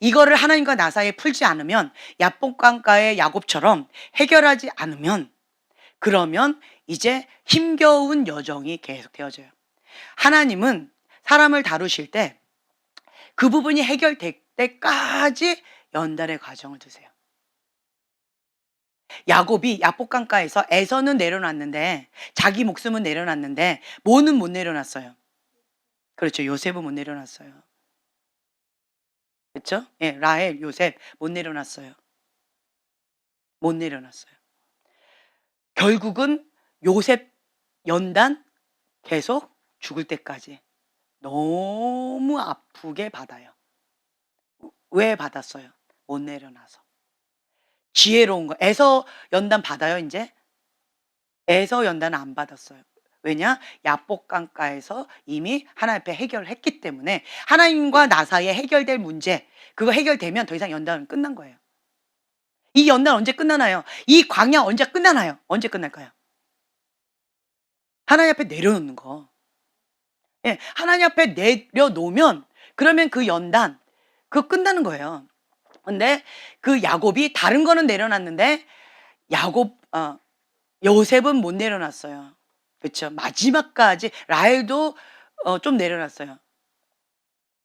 이거를 하나님과 나 사이에 풀지 않으면 야복강가의 야곱처럼 해결하지 않으면 그러면 이제 힘겨운 여정이 계속 되어져요. 하나님은 사람을 다루실 때 그 부분이 해결될 때까지 연단의 과정을 두세요. 야곱이 야복강가에서 에서는 내려놨는데 자기 목숨은 내려놨는데 뭐는 못 내려놨어요. 그렇죠. 요셉은 못 내려놨어요. 그렇죠? 예, 라헬, 요셉 못 내려놨어요. 못 내려놨어요. 결국은 요셉 연단 계속 죽을 때까지 너무 아프게 받아요. 왜 받았어요? 못 내려놔서. 지혜로운 거. 에서 연단 받아요, 이제? 에서 연단은 안 받았어요. 왜냐? 야복강가에서 이미 하나님 앞에 해결했기 때문에 하나님과 나 사이에 해결될 문제, 그거 해결되면 더 이상 연단은 끝난 거예요. 이 연단 언제 끝나나요? 이 광야 언제 끝나나요? 언제 끝날까요? 하나님 앞에 내려놓는 거. 예, 하나님 앞에 내려놓으면 그러면 그 연단 그거 끝나는 거예요. 근데 그 야곱이 다른 거는 내려놨는데 요셉은 못 내려놨어요. 그렇죠? 마지막까지 라헬도 좀 내려놨어요.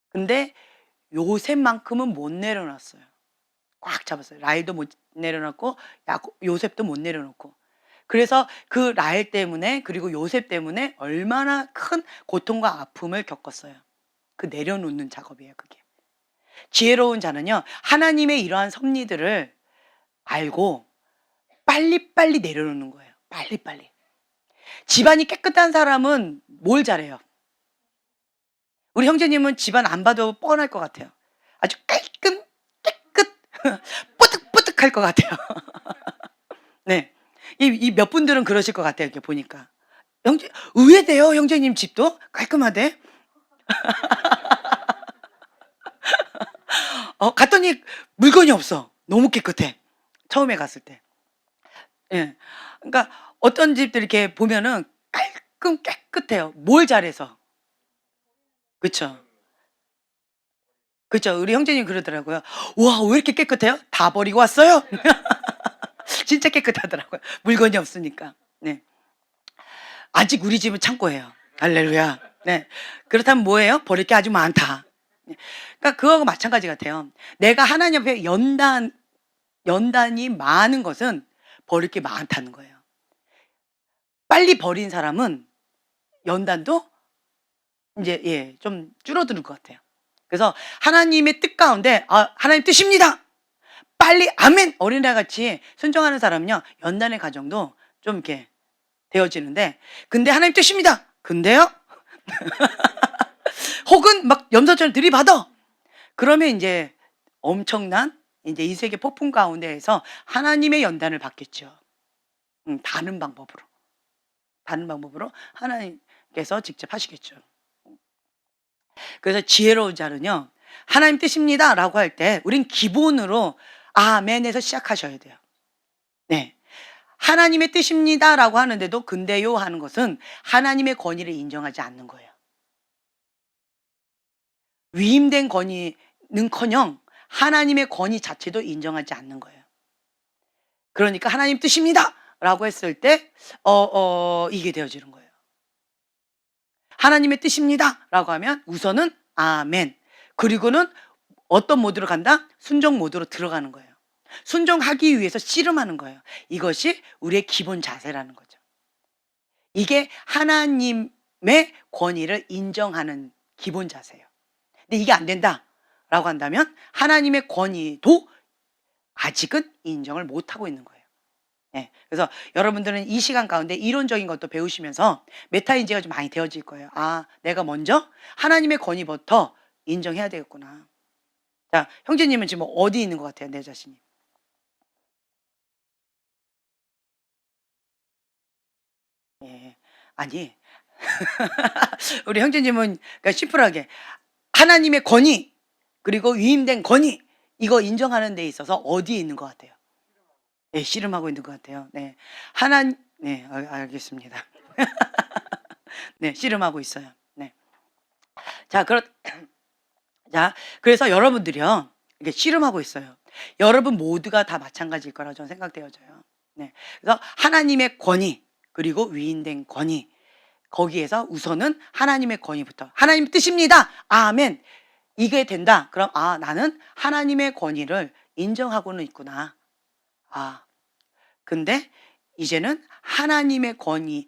근데 요셉만큼은 못 내려놨어요. 꽉 잡았어요. 라헬도 못 내려놨고 요셉도 못 내려놓고. 그래서 그 라헬 때문에 그리고 요셉 때문에 얼마나 큰 고통과 아픔을 겪었어요. 그 내려놓는 작업이에요, 그게. 지혜로운 자는요, 하나님의 이러한 섭리들을 알고 빨리빨리 내려놓는 거예요. 빨리빨리. 집안이 깨끗한 사람은 뭘 잘해요? 우리 형제님은 집안 안 봐도 뻔할 것 같아요. 아주 깨끗, 뽀득뽀득할 것 같아요. 네. 이 몇 분들은 그러실 것 같아요, 이렇게 보니까. 의외돼요, 형제님 집도 깔끔하대. 갔더니 물건이 없어. 너무 깨끗해. 처음에 갔을 때. 예. 그러니까 어떤 집들 이렇게 보면은 그럼 깨끗해요. 뭘 잘해서. 그쵸. 그쵸. 우리 형제님이 그러더라고요. "와 왜 이렇게 깨끗해요? 다 버리고 왔어요?" 진짜 깨끗하더라고요. 물건이 없으니까. 네. 아직 우리 집은 창고예요. 할렐루야. 네. 그렇다면 뭐예요? 버릴 게 아주 많다. 네. 그러니까 그거하고 마찬가지 같아요. 내가 하나님 앞에 연단이 많은 것은 버릴 게 많다는 거예요. 빨리 버린 사람은 연단도 인제 좀 줄어드는 것 같아요. 그래서 하나님의 뜻 가운데 하나님 뜻입니다. 빨리 아멘 어린애같이 순종하는 사람은요 연단의 과정도 좀 이렇게 되어지는데, 근데 하나님 뜻입니다. 근데요? 혹은 막 염소처럼 들이받아. 그러면 인제 엄청난 인제 이 세계 폭풍 가운데에서 하나님의 연단을 받겠죠. 다른 방법으로. 다른 방법으로 하나님께서 직접 하시겠죠. 그래서 지혜로운 자는요. "하나님 뜻입니다."라고 할 때 우린 기본으로 아멘에서 시작하셔야 돼요. 네. "하나님의 뜻입니다."라고 하는데도 "근데요." 하는 것은 하나님의 권위를 인정하지 않는 거예요. 위임된 권위는커녕 하나님의 권위 자체도 인정하지 않는 거예요. 그러니까 "하나님 뜻입니다."라고 했을 때 이게 되어지는 거예요. "하나님의 뜻입니다."라고 하면 우선은 아멘. 그리고는 어떤 모드로 간다? 순종 모드로 들어가는 거예요. 순종하기 위해서 씨름하는 거예요. 이것이 우리의 기본 자세라는 거죠. 이게 하나님의 권위를 인정하는 기본 자세예요. 근데 이게 안 된다라고 한다면 하나님의 권위도 아직은 인정을 못하고 있는 거예요. 예. 그래서 여러분들은 이 시간 가운데 이론적인 것도 배우시면서 메타인지가 좀 많이 되어질 거예요. '아 내가 먼저 하나님의 권위부터 인정해야 되겠구나.' 자, 형제님은 지금 어디 있는 것 같아요, 내 자신이? 예. 아니 우리 형제님은 그러니까 심플하게 하나님의 권위 그리고 위임된 권위 이거 인정하는 데 있어서 어디에 있는 것 같아요? 예, 씨름하고 있는 것 같아요. 네. 하나 네, 알겠습니다. 네, 씨름하고 있어요. 네. 자, 자, 그래서 여러분들이요. 이게 씨름하고 있어요. 여러분 모두가 다 마찬가지일 거라고 저는 생각되어져요. 네. 그래서 하나님의 권위 그리고 위임된 권위 거기에서 우선은 하나님의 권위부터 하나님 뜻입니다. 아멘. 이게 된다. 그럼 나는 하나님의 권위를 인정하고는 있구나. 아, 근데 이제는 하나님의 권위에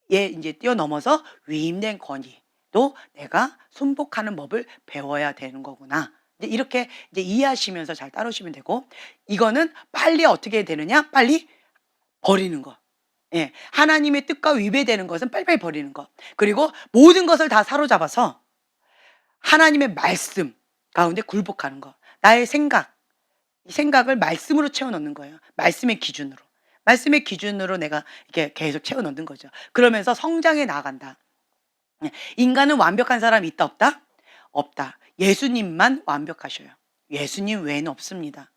이제 뛰어넘어서 위임된 권위도 내가 순복하는 법을 배워야 되는 거구나. 이제 이렇게 이제 이해하시면서 잘 따르시면 되고, 이거는 빨리 어떻게 되느냐? 빨리 버리는 거. 예. 하나님의 뜻과 위배되는 것은 빨리빨리 버리는 거. 그리고 모든 것을 다 사로잡아서 하나님의 말씀 가운데 굴복하는 거. 나의 생각, 이 생각을 말씀으로 채워 넣는 거예요. 말씀의 기준으로. 말씀의 기준으로 내가 이렇게 계속 채워 넣는 거죠. 그러면서 성장해 나간다. 예. 인간은 완벽한 사람이 있다 없다? 없다. 예수님만 완벽하셔요. 예수님 외에는 없습니다.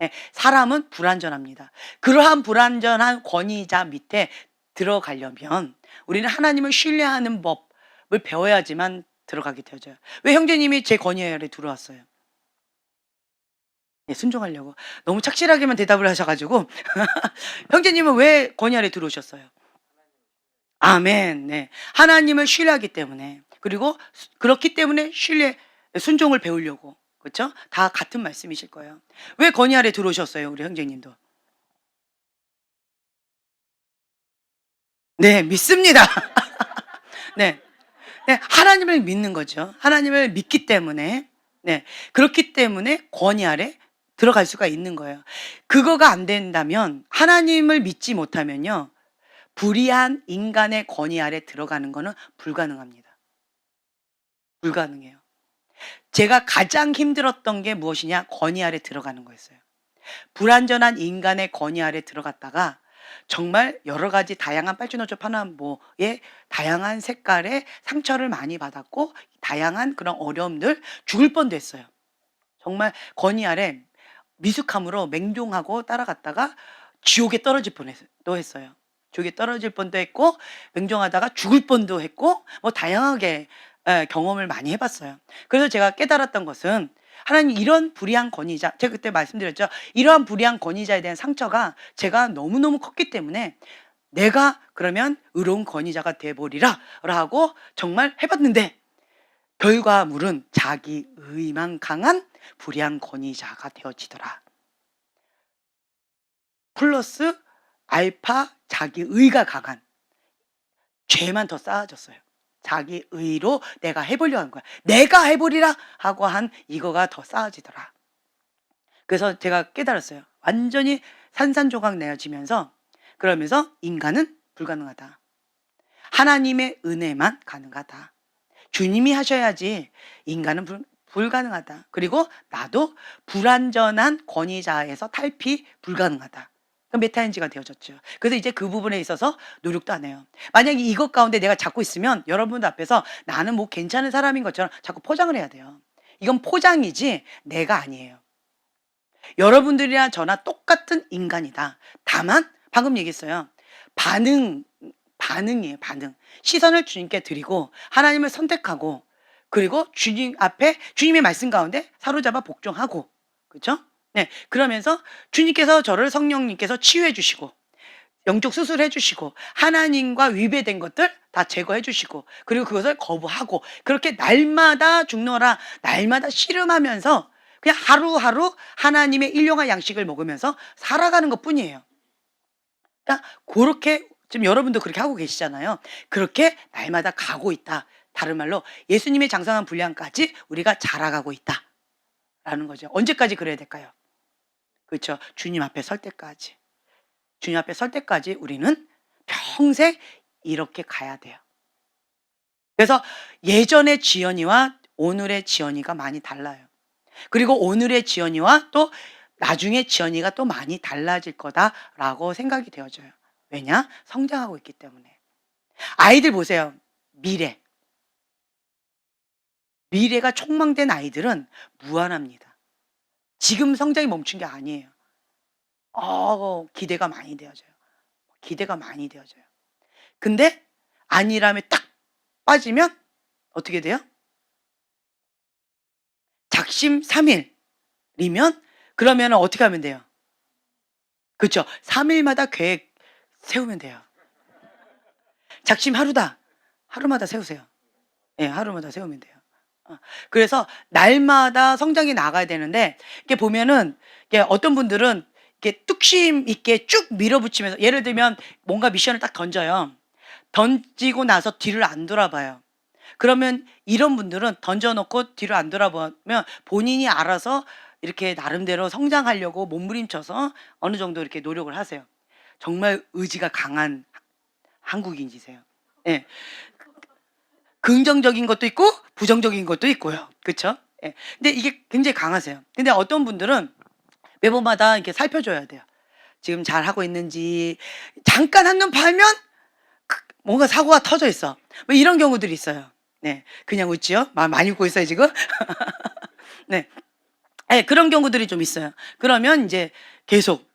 예. 사람은 불완전합니다. 그러한 불완전한 권위자 밑에 들어가려면 우리는 하나님을 신뢰하는 법을 배워야지만 들어가게 되어져요. 왜 형제님이 제 권위 아래 들어왔어요? 예, 순종하려고. 너무 착실하게만 대답을 하셔 가지고 형제님은 왜 권위 아래 들어오셨어요? 아멘. 네. 하나님을 신뢰하기 때문에. 그리고 그렇기 때문에 순종을 배우려고. 그렇죠? 다 같은 말씀이실 거예요. 왜 권위 아래 들어오셨어요, 우리 형제님도? 네, 믿습니다. 네. 네, 하나님을 믿는 거죠. 하나님을 믿기 때문에. 네. 그렇기 때문에 권위 아래 들어갈 수가 있는 거예요. 그거가 안 된다면 하나님을 믿지 못하면요. 불의한 인간의 권위 아래 들어가는 거는 불가능합니다. 불가능해요. 제가 가장 힘들었던 게 무엇이냐? 권위 아래 들어가는 거였어요. 불완전한 인간의 권위 아래 들어갔다가 정말 여러 가지 다양한 빨주노초 파남보의 다양한 색깔의 상처를 많이 받았고 다양한 그런 어려움들 죽을 뻔도 했어요. 정말 권위 아래 미숙함으로 맹종하고 따라갔다가 지옥에 떨어질 뻔도 했어요. 족이 떨어질 뻔도 했고 맹종하다가 죽을 뻔도 했고 뭐 다양하게 경험을 많이 해봤어요. 그래서 제가 깨달았던 것은 하나님 이런 불의한 권위자, 제가 그때 말씀드렸죠. 이러한 불의한 권위자에 대한 상처가 제가 너무너무 컸기 때문에 내가 그러면 의로운 권위자가 돼버리라 라고 정말 해봤는데 결과물은 자기 의만 강한 불의한 권위자가 되어지더라. 플러스 알파 자기 의가 강한 죄만 더 쌓아졌어요. 자기 의로 내가 해보려고 한 거야. 내가 해보리라 하고 한 이거가 더 쌓아지더라. 그래서 제가 깨달았어요. 완전히 산산조각 내어지면서 그러면서 인간은 불가능하다. 하나님의 은혜만 가능하다. 주님이 하셔야지 인간은 불가능하다. 그리고 나도 불완전한 권위자에서 탈피 불가능하다. 메타인지가 되어졌죠. 그래서 이제 그 부분에 있어서 노력도 안 해요. 만약에 이것 가운데 내가 잡고 있으면 여러분들 앞에서 나는 뭐 괜찮은 사람인 것처럼 자꾸 포장을 해야 돼요. 이건 포장이지 내가 아니에요. 여러분들이나 저나 똑같은 인간이다. 다만 방금 얘기했어요. 반응이에요. 반응. 시선을 주님께 드리고 하나님을 선택하고 그리고 주님 앞에 주님의 말씀 가운데 사로잡아 복종하고 그렇죠? 네, 그러면서 주님께서 저를 성령님께서 치유해 주시고 영적 수술해 주시고 하나님과 위배된 것들 다 제거해 주시고 그리고 그것을 거부하고 그렇게 날마다 죽노라 날마다 씨름하면서 그냥 하루하루 하나님의 일용할 양식을 먹으면서 살아가는 것뿐이에요. 그러니까 그렇게 지금 여러분도 그렇게 하고 계시잖아요. 그렇게 날마다 가고 있다. 다른 말로 예수님의 장성한 분량까지 우리가 자라가고 있다라는 거죠. 언제까지 그래야 될까요? 그렇죠. 주님 앞에 설 때까지. 주님 앞에 설 때까지 우리는 평생 이렇게 가야 돼요. 그래서 예전의 지연이와 오늘의 지연이가 많이 달라요. 그리고 오늘의 지연이와 또 나중에 지연이가 또 많이 달라질 거다라고 생각이 되어져요. 왜냐? 성장하고 있기 때문에. 아이들 보세요. 미래가 촉망된 아이들은 무한합니다. 지금 성장이 멈춘 게 아니에요. 기대가 많이 되어져요. 기대가 많이 되어져요. 근데 아니라면 딱 빠지면 어떻게 돼요? 작심 3일이면 그러면 어떻게 하면 돼요? 그렇죠. 3일마다 계획 세우면 돼요. 작심 하루다. 하루마다 세우세요. 예, 하루마다 세우면 돼요. 그래서 날마다 성장이 나가야 되는데 이렇게 보면은 이게 어떤 분들은 이렇게 뚝심 있게 쭉 밀어붙이면서 예를 들면 뭔가 미션을 딱 던져요. 던지고 나서 뒤를 안 돌아봐요. 그러면 이런 분들은 던져놓고 뒤를 안 돌아보면 본인이 알아서 이렇게 나름대로 성장하려고 몸부림쳐서 어느 정도 이렇게 노력을 하세요. 정말 의지가 강한 한국인이세요. 예. 긍정적인 것도 있고 부정적인 것도 있고요. 그렇죠? 예. 근데 이게 굉장히 강하세요. 근데 어떤 분들은 매번마다 이렇게 살펴줘야 돼요. 지금 잘하고 있는지 잠깐 한눈 팔면 뭔가 사고가 터져 있어. 뭐 이런 경우들이 있어요. 네. 그냥 웃지요? 많이 웃고 있어요, 지금? 네. 네, 그런 경우들이 좀 있어요. 그러면 이제 계속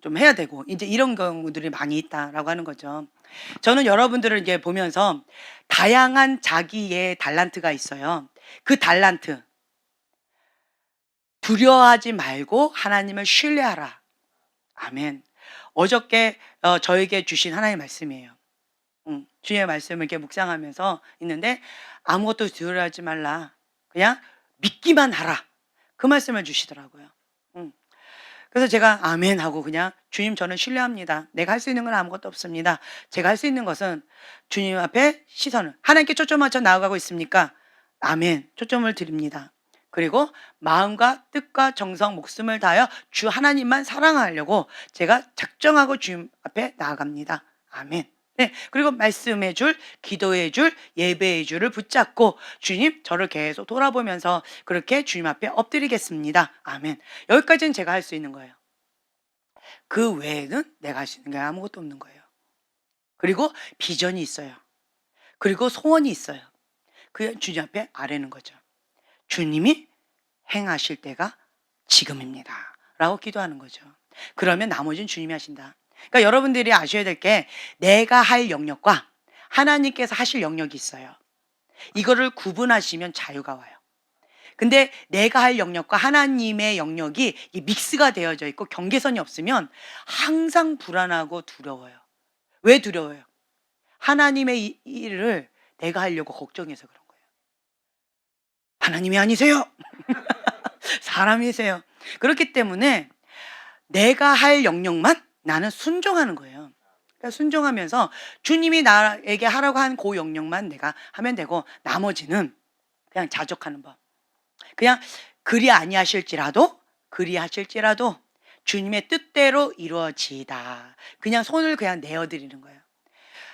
좀 해야 되고 이제 이런 경우들이 많이 있다라고 하는 거죠. 저는 여러분들을 이제 보면서 다양한 자기의 달란트가 있어요. 그 달란트 두려워하지 말고 하나님을 신뢰하라. 아멘. 어저께 저에게 주신 하나님의 말씀이에요. 주님의 말씀을 이렇게 묵상하면서 있는데 아무것도 두려워하지 말라. 그냥 믿기만 하라. 그 말씀을 주시더라고요. 그래서 제가 아멘 하고 그냥 주님 저는 신뢰합니다. 내가 할 수 있는 건 아무것도 없습니다. 제가 할 수 있는 것은 주님 앞에 시선을 하나님께 초점 맞춰 나아가고 있습니까? 아멘 초점을 드립니다. 그리고 마음과 뜻과 정성 목숨을 다하여 주 하나님만 사랑하려고 제가 작정하고 주님 앞에 나아갑니다. 아멘. 네, 그리고 말씀해 줄, 기도해 줄, 예배해 줄을 붙잡고 주님 저를 계속 돌아보면서 그렇게 주님 앞에 엎드리겠습니다. 아멘. 여기까지는 제가 할 수 있는 거예요. 그 외에는 내가 할 수 있는 게 아무것도 없는 거예요. 그리고 비전이 있어요. 그리고 소원이 있어요. 그 주님 앞에 아뢰는 거죠. 주님이 행하실 때가 지금입니다. 라고 기도하는 거죠. 그러면 나머지는 주님이 하신다. 그러니까 여러분들이 아셔야 될 게 내가 할 영역과 하나님께서 하실 영역이 있어요. 이거를 구분하시면 자유가 와요. 근데 내가 할 영역과 하나님의 영역이 이 믹스가 되어져 있고 경계선이 없으면 항상 불안하고 두려워요. 왜 두려워요? 하나님의 일을 내가 하려고 걱정해서 그런 거예요. 하나님이 아니세요. 사람이세요. 그렇기 때문에 내가 할 영역만 나는 순종하는 거예요. 그러니까 순종하면서 주님이 나에게 하라고 한 그 영역만 내가 하면 되고 나머지는 그냥 자족하는 법. 그냥 그리하실지라도 주님의 뜻대로 이루어지이다. 그냥 손을 그냥 내어드리는 거예요.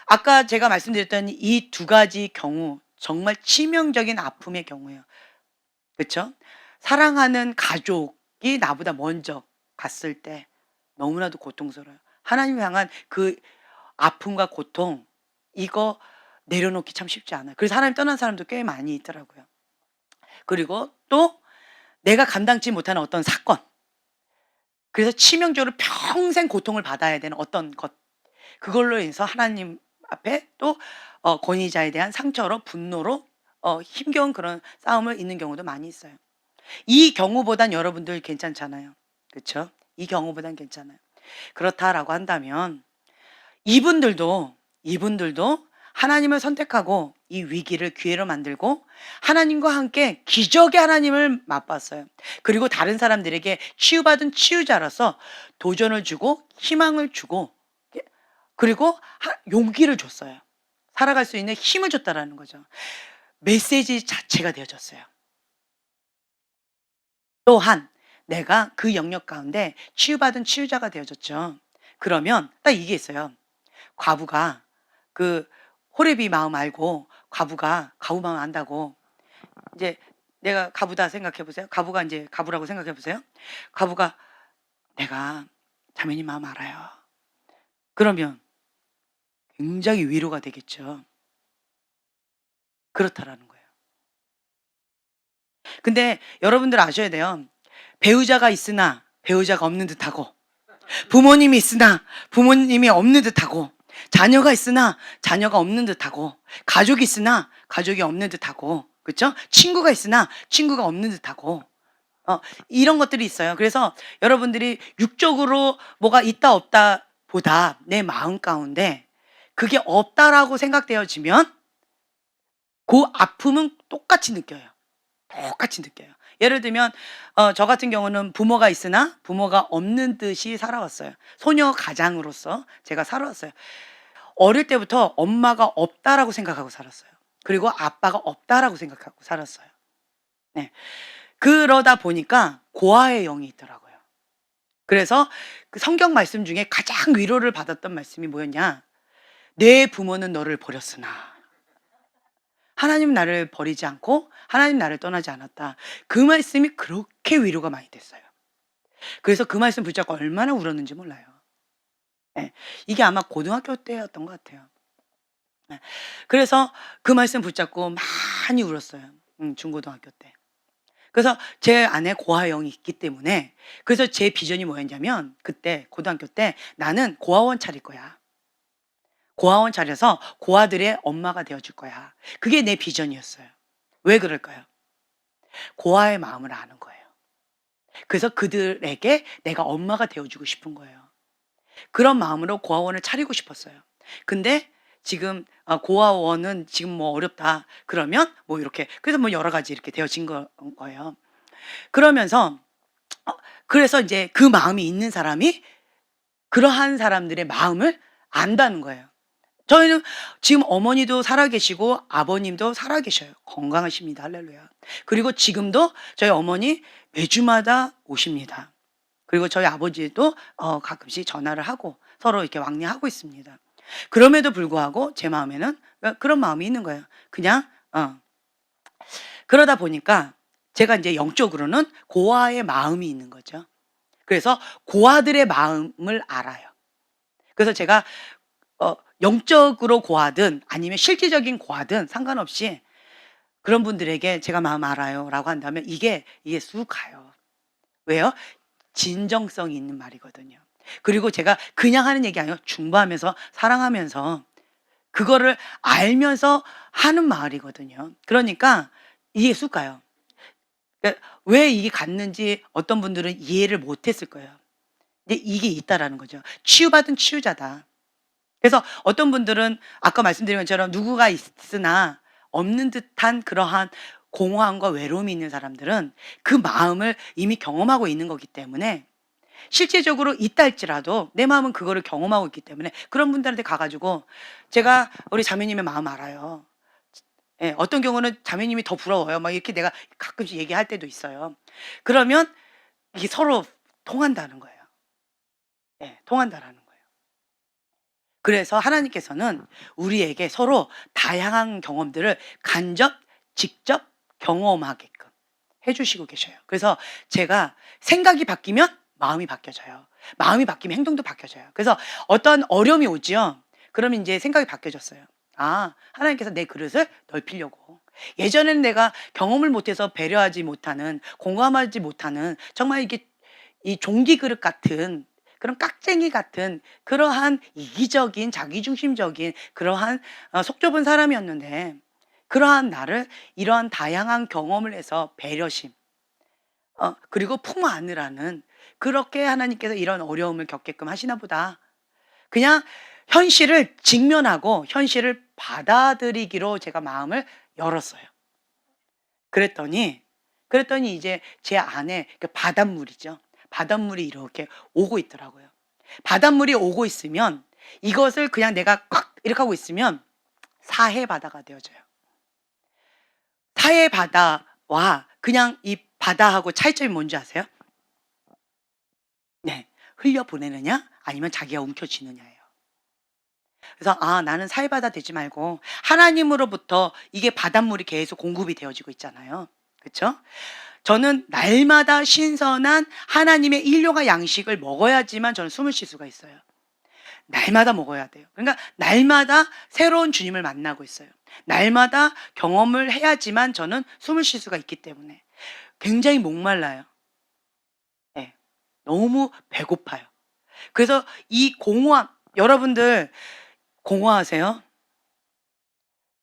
아까 제가 말씀드렸던 이 두 가지 경우 정말 치명적인 아픔의 경우예요. 그렇죠? 사랑하는 가족이 나보다 먼저 갔을 때 너무나도 고통스러워요. 하나님 향한 그 아픔과 고통 이거 내려놓기 참 쉽지 않아요. 그래서 하나님 떠난 사람도 꽤 많이 있더라고요. 그리고 또 내가 감당치 못하는 어떤 사건, 그래서 치명적으로 평생 고통을 받아야 되는 어떤 것, 그걸로 인해서 하나님 앞에 또 권위자에 대한 상처로 분노로 힘겨운 그런 싸움을 잇는 경우도 많이 있어요. 이 경우보단 여러분들 괜찮잖아요. 그렇죠? 이 경우보단 괜찮아요. 그렇다라고 한다면 이분들도 하나님을 선택하고 이 위기를 기회로 만들고 하나님과 함께 기적의 하나님을 맛봤어요. 그리고 다른 사람들에게 치유받은 치유자로서 도전을 주고 희망을 주고 그리고 용기를 줬어요. 살아갈 수 있는 힘을 줬다라는 거죠. 메시지 자체가 되어졌어요. 또한 내가 그 영역 가운데 치유받은 치유자가 되어졌죠. 그러면 딱 이게 있어요. 과부가 그 호레비 마음 알고 과부가 가부 마음 안다고 이제 내가 가부다 생각해 보세요. 가부가 이제 가부라고 생각해 보세요. 가부가 내가 자매님 마음 알아요. 그러면 굉장히 위로가 되겠죠. 그렇다라는 거예요. 근데 여러분들 아셔야 돼요. 배우자가 있으나 배우자가 없는 듯하고 부모님이 있으나 부모님이 없는 듯하고 자녀가 있으나 자녀가 없는 듯하고 가족이 있으나 가족이 없는 듯하고 그렇죠? 친구가 있으나 친구가 없는 듯하고 이런 것들이 있어요. 그래서 여러분들이 육적으로 뭐가 있다 없다 보다 내 마음 가운데 그게 없다라고 생각되어지면 그 아픔은 똑같이 느껴요. 똑같이 느껴요. 예를 들면 저 같은 경우는 부모가 있으나 부모가 없는 듯이 살아왔어요. 소녀 가장으로서 제가 살아왔어요. 어릴 때부터 엄마가 없다라고 생각하고 살았어요. 그리고 아빠가 없다라고 생각하고 살았어요. 네. 그러다 보니까 고아의 영이 있더라고요. 그래서 그 성경 말씀 중에 가장 위로를 받았던 말씀이 뭐였냐? 내 부모는 너를 버렸으나 하나님 나를 버리지 않고 하나님 나를 떠나지 않았다. 그 말씀이 그렇게 위로가 많이 됐어요. 그래서 그 말씀 붙잡고 얼마나 울었는지 몰라요. 네. 이게 아마 고등학교 때였던 것 같아요. 네. 그래서 그 말씀 붙잡고 많이 울었어요. 중고등학교 때. 그래서 제 안에 고아영이 있기 때문에 그래서 제 비전이 뭐였냐면 그때 고등학교 때 나는 고아원 차릴 거야. 고아원 차려서 고아들의 엄마가 되어줄 거야. 그게 내 비전이었어요. 왜 그럴까요? 고아의 마음을 아는 거예요. 그래서 그들에게 내가 엄마가 되어주고 싶은 거예요. 그런 마음으로 고아원을 차리고 싶었어요. 근데 지금 고아원은 지금 뭐 어렵다. 그러면 뭐 이렇게 그래서 뭐 여러 가지 이렇게 되어진 거예요. 그러면서 그래서 이제 그 마음이 있는 사람이 그러한 사람들의 마음을 안다는 거예요. 저희는 지금 어머니도 살아계시고 아버님도 살아계셔요. 건강하십니다. 할렐루야. 그리고 지금도 저희 어머니 매주마다 오십니다. 그리고 저희 아버지도 가끔씩 전화를 하고 서로 이렇게 왕래하고 있습니다. 그럼에도 불구하고 제 마음에는 그런 마음이 있는 거예요. 그냥 그러다 보니까 제가 이제 영적으로는 고아의 마음이 있는 거죠. 그래서 고아들의 마음을 알아요. 그래서 제가 영적으로 고아든 아니면 실질적인 고아든 상관없이 그런 분들에게 제가 마음 알아요 라고 한다면 이게 쑥 가요. 왜요? 진정성이 있는 말이거든요. 그리고 제가 그냥 하는 얘기 아니에요. 중보하면서 사랑하면서 그거를 알면서 하는 말이거든요. 그러니까 이게 쑥 가요. 그러니까 왜 이게 갔는지 어떤 분들은 이해를 못 했을 거예요. 근데 이게 있다라는 거죠. 치유받은 치유자다. 그래서 어떤 분들은 아까 말씀드린 것처럼 누구가 있으나 없는 듯한 그러한 공허함과 외로움이 있는 사람들은 그 마음을 이미 경험하고 있는 거기 때문에 실제적으로 있다 할지라도 내 마음은 그거를 경험하고 있기 때문에 그런 분들한테 가 가지고 제가 우리 자매님의 마음 알아요. 예, 어떤 경우는 자매님이 더 부러워요. 막 이렇게 내가 가끔씩 얘기할 때도 있어요. 그러면 이게 서로 통한다는 거예요. 예, 통한다라는 거예요. 그래서 하나님께서는 우리에게 서로 다양한 경험들을 간접, 직접 경험하게끔 해 주시고 계셔요. 그래서 제가 생각이 바뀌면 마음이 바뀌어져요. 마음이 바뀌면 행동도 바뀌어져요. 그래서 어떤 어려움이 오지요. 그러면 인제 생각이 바뀌어졌어요. 아, 하나님께서 내 그릇을 넓히려고. 예전에는 내가 경험을 못해서 배려하지 못하는, 공감하지 못하는 정말 이게 이 종기 그릇 같은 그런 깍쟁이 같은 그러한 이기적인 자기중심적인 그러한 속 좁은 사람이었는데 그러한 나를 이러한 다양한 경험을 해서 배려심 그리고 품 안으라는 그렇게 하나님께서 이런 어려움을 겪게끔 하시나 보다. 그냥 현실을 직면하고 현실을 받아들이기로 제가 마음을 열었어요. 그랬더니 이제 제 안에 그 바닷물이죠. 바닷물이 이렇게 오고 있더라고요. 바닷물이 오고 있으면 이것을 그냥 내가 꽉 이렇게 하고 있으면 사해 바다가 되어져요. 사해 바다와 그냥 이 바다하고 차이점이 뭔지 아세요? 네. 흘려 보내느냐 아니면 자기가 움켜쥐느냐예요. 그래서 아, 나는 사해 바다 되지 말고 하나님으로부터 이게 바닷물이 계속 공급이 되어지고 있잖아요. 그쵸? 저는 날마다 신선한 하나님의 일용할 양식을 먹어야지만 저는 숨을 쉴 수가 있어요. 날마다 먹어야 돼요. 그러니까 날마다 새로운 주님을 만나고 있어요. 날마다 경험을 해야지만 저는 숨을 쉴 수가 있기 때문에 굉장히 목말라요. 예. 너무 배고파요. 그래서 이 공허함, 여러분들 공허하세요?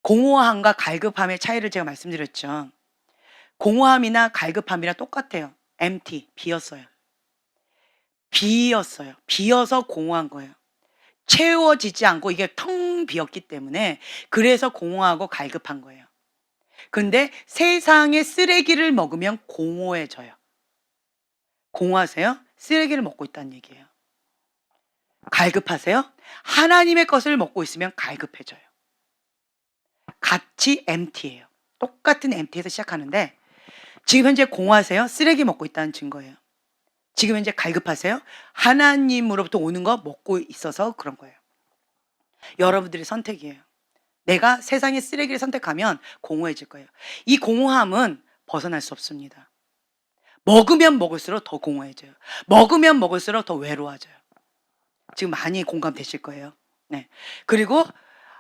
공허함과 갈급함의 차이를 제가 말씀드렸죠. 공허함이나 갈급함이랑 똑같아요. empty, 비었어요. 비었어요. 비어서 공허한 거예요. 채워지지 않고 이게 텅 비었기 때문에 그래서 공허하고 갈급한 거예요. 근데 세상의 쓰레기를 먹으면 공허해져요. 공허하세요? 쓰레기를 먹고 있다는 얘기예요. 갈급하세요? 하나님의 것을 먹고 있으면 갈급해져요. 같이 empty예요. 똑같은 empty에서 시작하는데 지금 현재 공허하세요? 쓰레기 먹고 있다는 증거예요. 지금 현재 갈급하세요? 하나님으로부터 오는 거 먹고 있어서 그런 거예요. 여러분들의 선택이에요. 내가 세상의 쓰레기를 선택하면 공허해질 거예요. 이 공허함은 벗어날 수 없습니다. 먹으면 먹을수록 더 공허해져요. 먹으면 먹을수록 더 외로워져요. 지금 많이 공감되실 거예요. 네. 그리고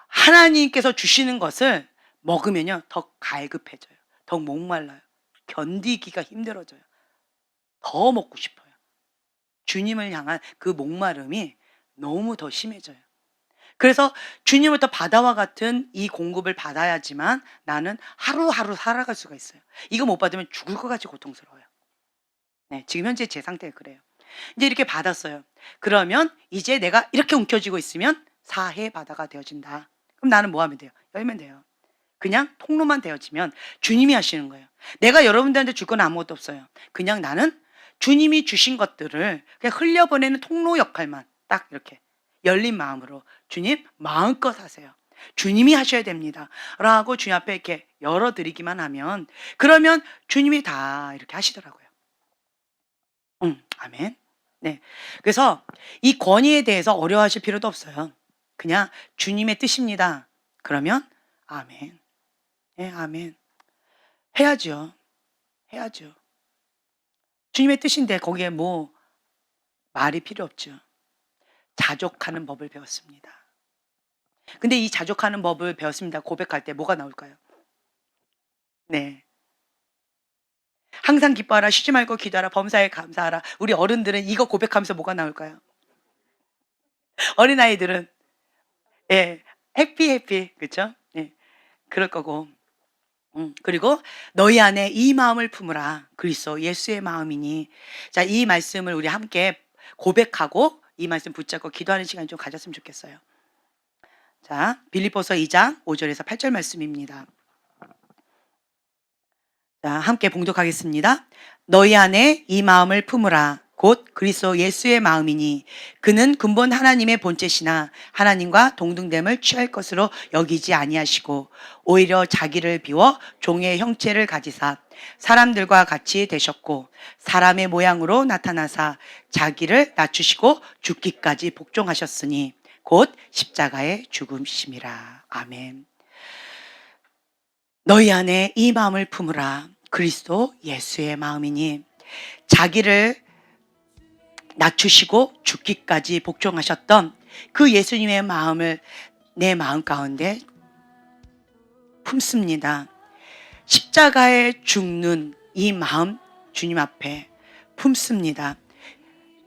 하나님께서 주시는 것을 먹으면요, 더 갈급해져요. 더 목말라요. 견디기가 힘들어져요. 더 먹고 싶어요. 주님을 향한 그 목마름이 너무 더 심해져요. 그래서 주님으로부터 바다와 같은 이 공급을 받아야지만 나는 하루하루 살아갈 수가 있어요. 이거 못 받으면 죽을 것 같이 고통스러워요. 네, 지금 현재 제 상태가 그래요. 이제 이렇게 받았어요. 그러면 이제 내가 이렇게 움켜쥐고 있으면 사해 바다가 되어진다. 그럼 나는 뭐 하면 돼요? 열면 돼요. 그냥 통로만 되어지면 주님이 하시는 거예요. 내가 여러분들한테 줄 건 아무것도 없어요. 그냥 나는 주님이 주신 것들을 그냥 흘려보내는 통로 역할만 딱 이렇게 열린 마음으로 주님 마음껏 하세요. 주님이 하셔야 됩니다. 라고 주님 앞에 이렇게 열어드리기만 하면 그러면 주님이 다 이렇게 하시더라고요. 아멘. 네. 그래서 이 권위에 대해서 어려워하실 필요도 없어요. 그냥 주님의 뜻입니다. 그러면 아멘. 네, 아멘. 해야죠. 해야죠. 주님의 뜻인데 거기에 뭐 말이 필요 없죠. 자족하는 법을 배웠습니다. 근데 이 자족하는 법을 배웠습니다. 고백할 때 뭐가 나올까요? 네. 항상 기뻐하라, 쉬지 말고 기도하라, 범사에 감사하라. 우리 어른들은 이거 고백하면서 뭐가 나올까요? 어린아이들은 예. 해피 해피. 그쵸? 예. 그럴 거고. 그리고 "너희 안에 이 마음을 품으라. 그리스도 예수의 마음이니." 자, 이 말씀을 우리 함께 고백하고 이 말씀 붙잡고 기도하는 시간 좀 가졌으면 좋겠어요. 자, 빌립보서 2장 5 절에서 8절 말씀입니다. 자, 함께 봉독하겠습니다. "너희 안에 이 마음을 품으라. 곧 그리스도 예수의 마음이니 그는 근본 하나님의 본체시나 하나님과 동등됨을 취할 것으로 여기지 아니하시고 오히려 자기를 비워 종의 형체를 가지사 사람들과 같이 되셨고 사람의 모양으로 나타나사 자기를 낮추시고 죽기까지 복종하셨으니 곧 십자가의 죽음이심이라." 아멘. 너희 안에 이 마음을 품으라. 그리스도 예수의 마음이니 자기를 낮추시고 죽기까지 복종하셨던 그 예수님의 마음을 내 마음 가운데 품습니다. 십자가에 죽는 이 마음 주님 앞에 품습니다.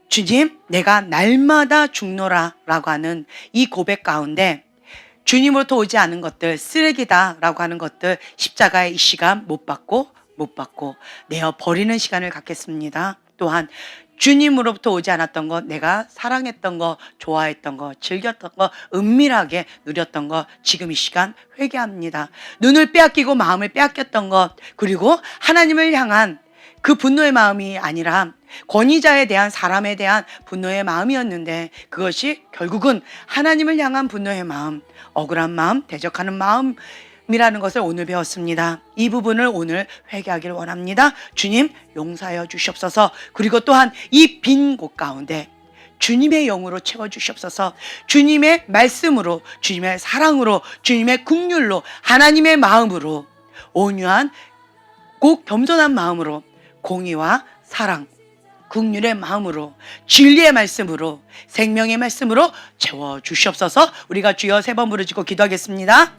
주님, 내가 날마다 죽노라 라고 하는 이 고백 가운데 주님으로부터 오지 않은 것들, 쓰레기다라고 하는 것들 십자가의 이 시간 못 받고 내어 버리는 시간을 갖겠습니다. 또한 주님으로부터 오지 않았던 것, 내가 사랑했던 거, 좋아했던 거, 즐겼던 거, 은밀하게 누렸던 거 지금 이 시간 회개합니다. 눈을 빼앗기고 마음을 빼앗겼던 것, 그리고 하나님을 향한 그 분노의 마음이 아니라 권위자에 대한, 사람에 대한 분노의 마음이었는데 그것이 결국은 하나님을 향한 분노의 마음, 억울한 마음, 대적하는 마음이라는 것을 오늘 배웠습니다. 이 부분을 오늘 회개하기를 원합니다. 주님 용서하여 주시옵소서. 그리고 또한 이 빈 곳 가운데 주님의 영으로 채워주시옵소서. 주님의 말씀으로, 주님의 사랑으로, 주님의 긍휼로, 하나님의 마음으로, 온유한 꼭 겸손한 마음으로, 공의와 사랑, 긍휼의 마음으로, 진리의 말씀으로, 생명의 말씀으로 채워주시옵소서. 우리가 주여 3번 부르짖고 기도하겠습니다.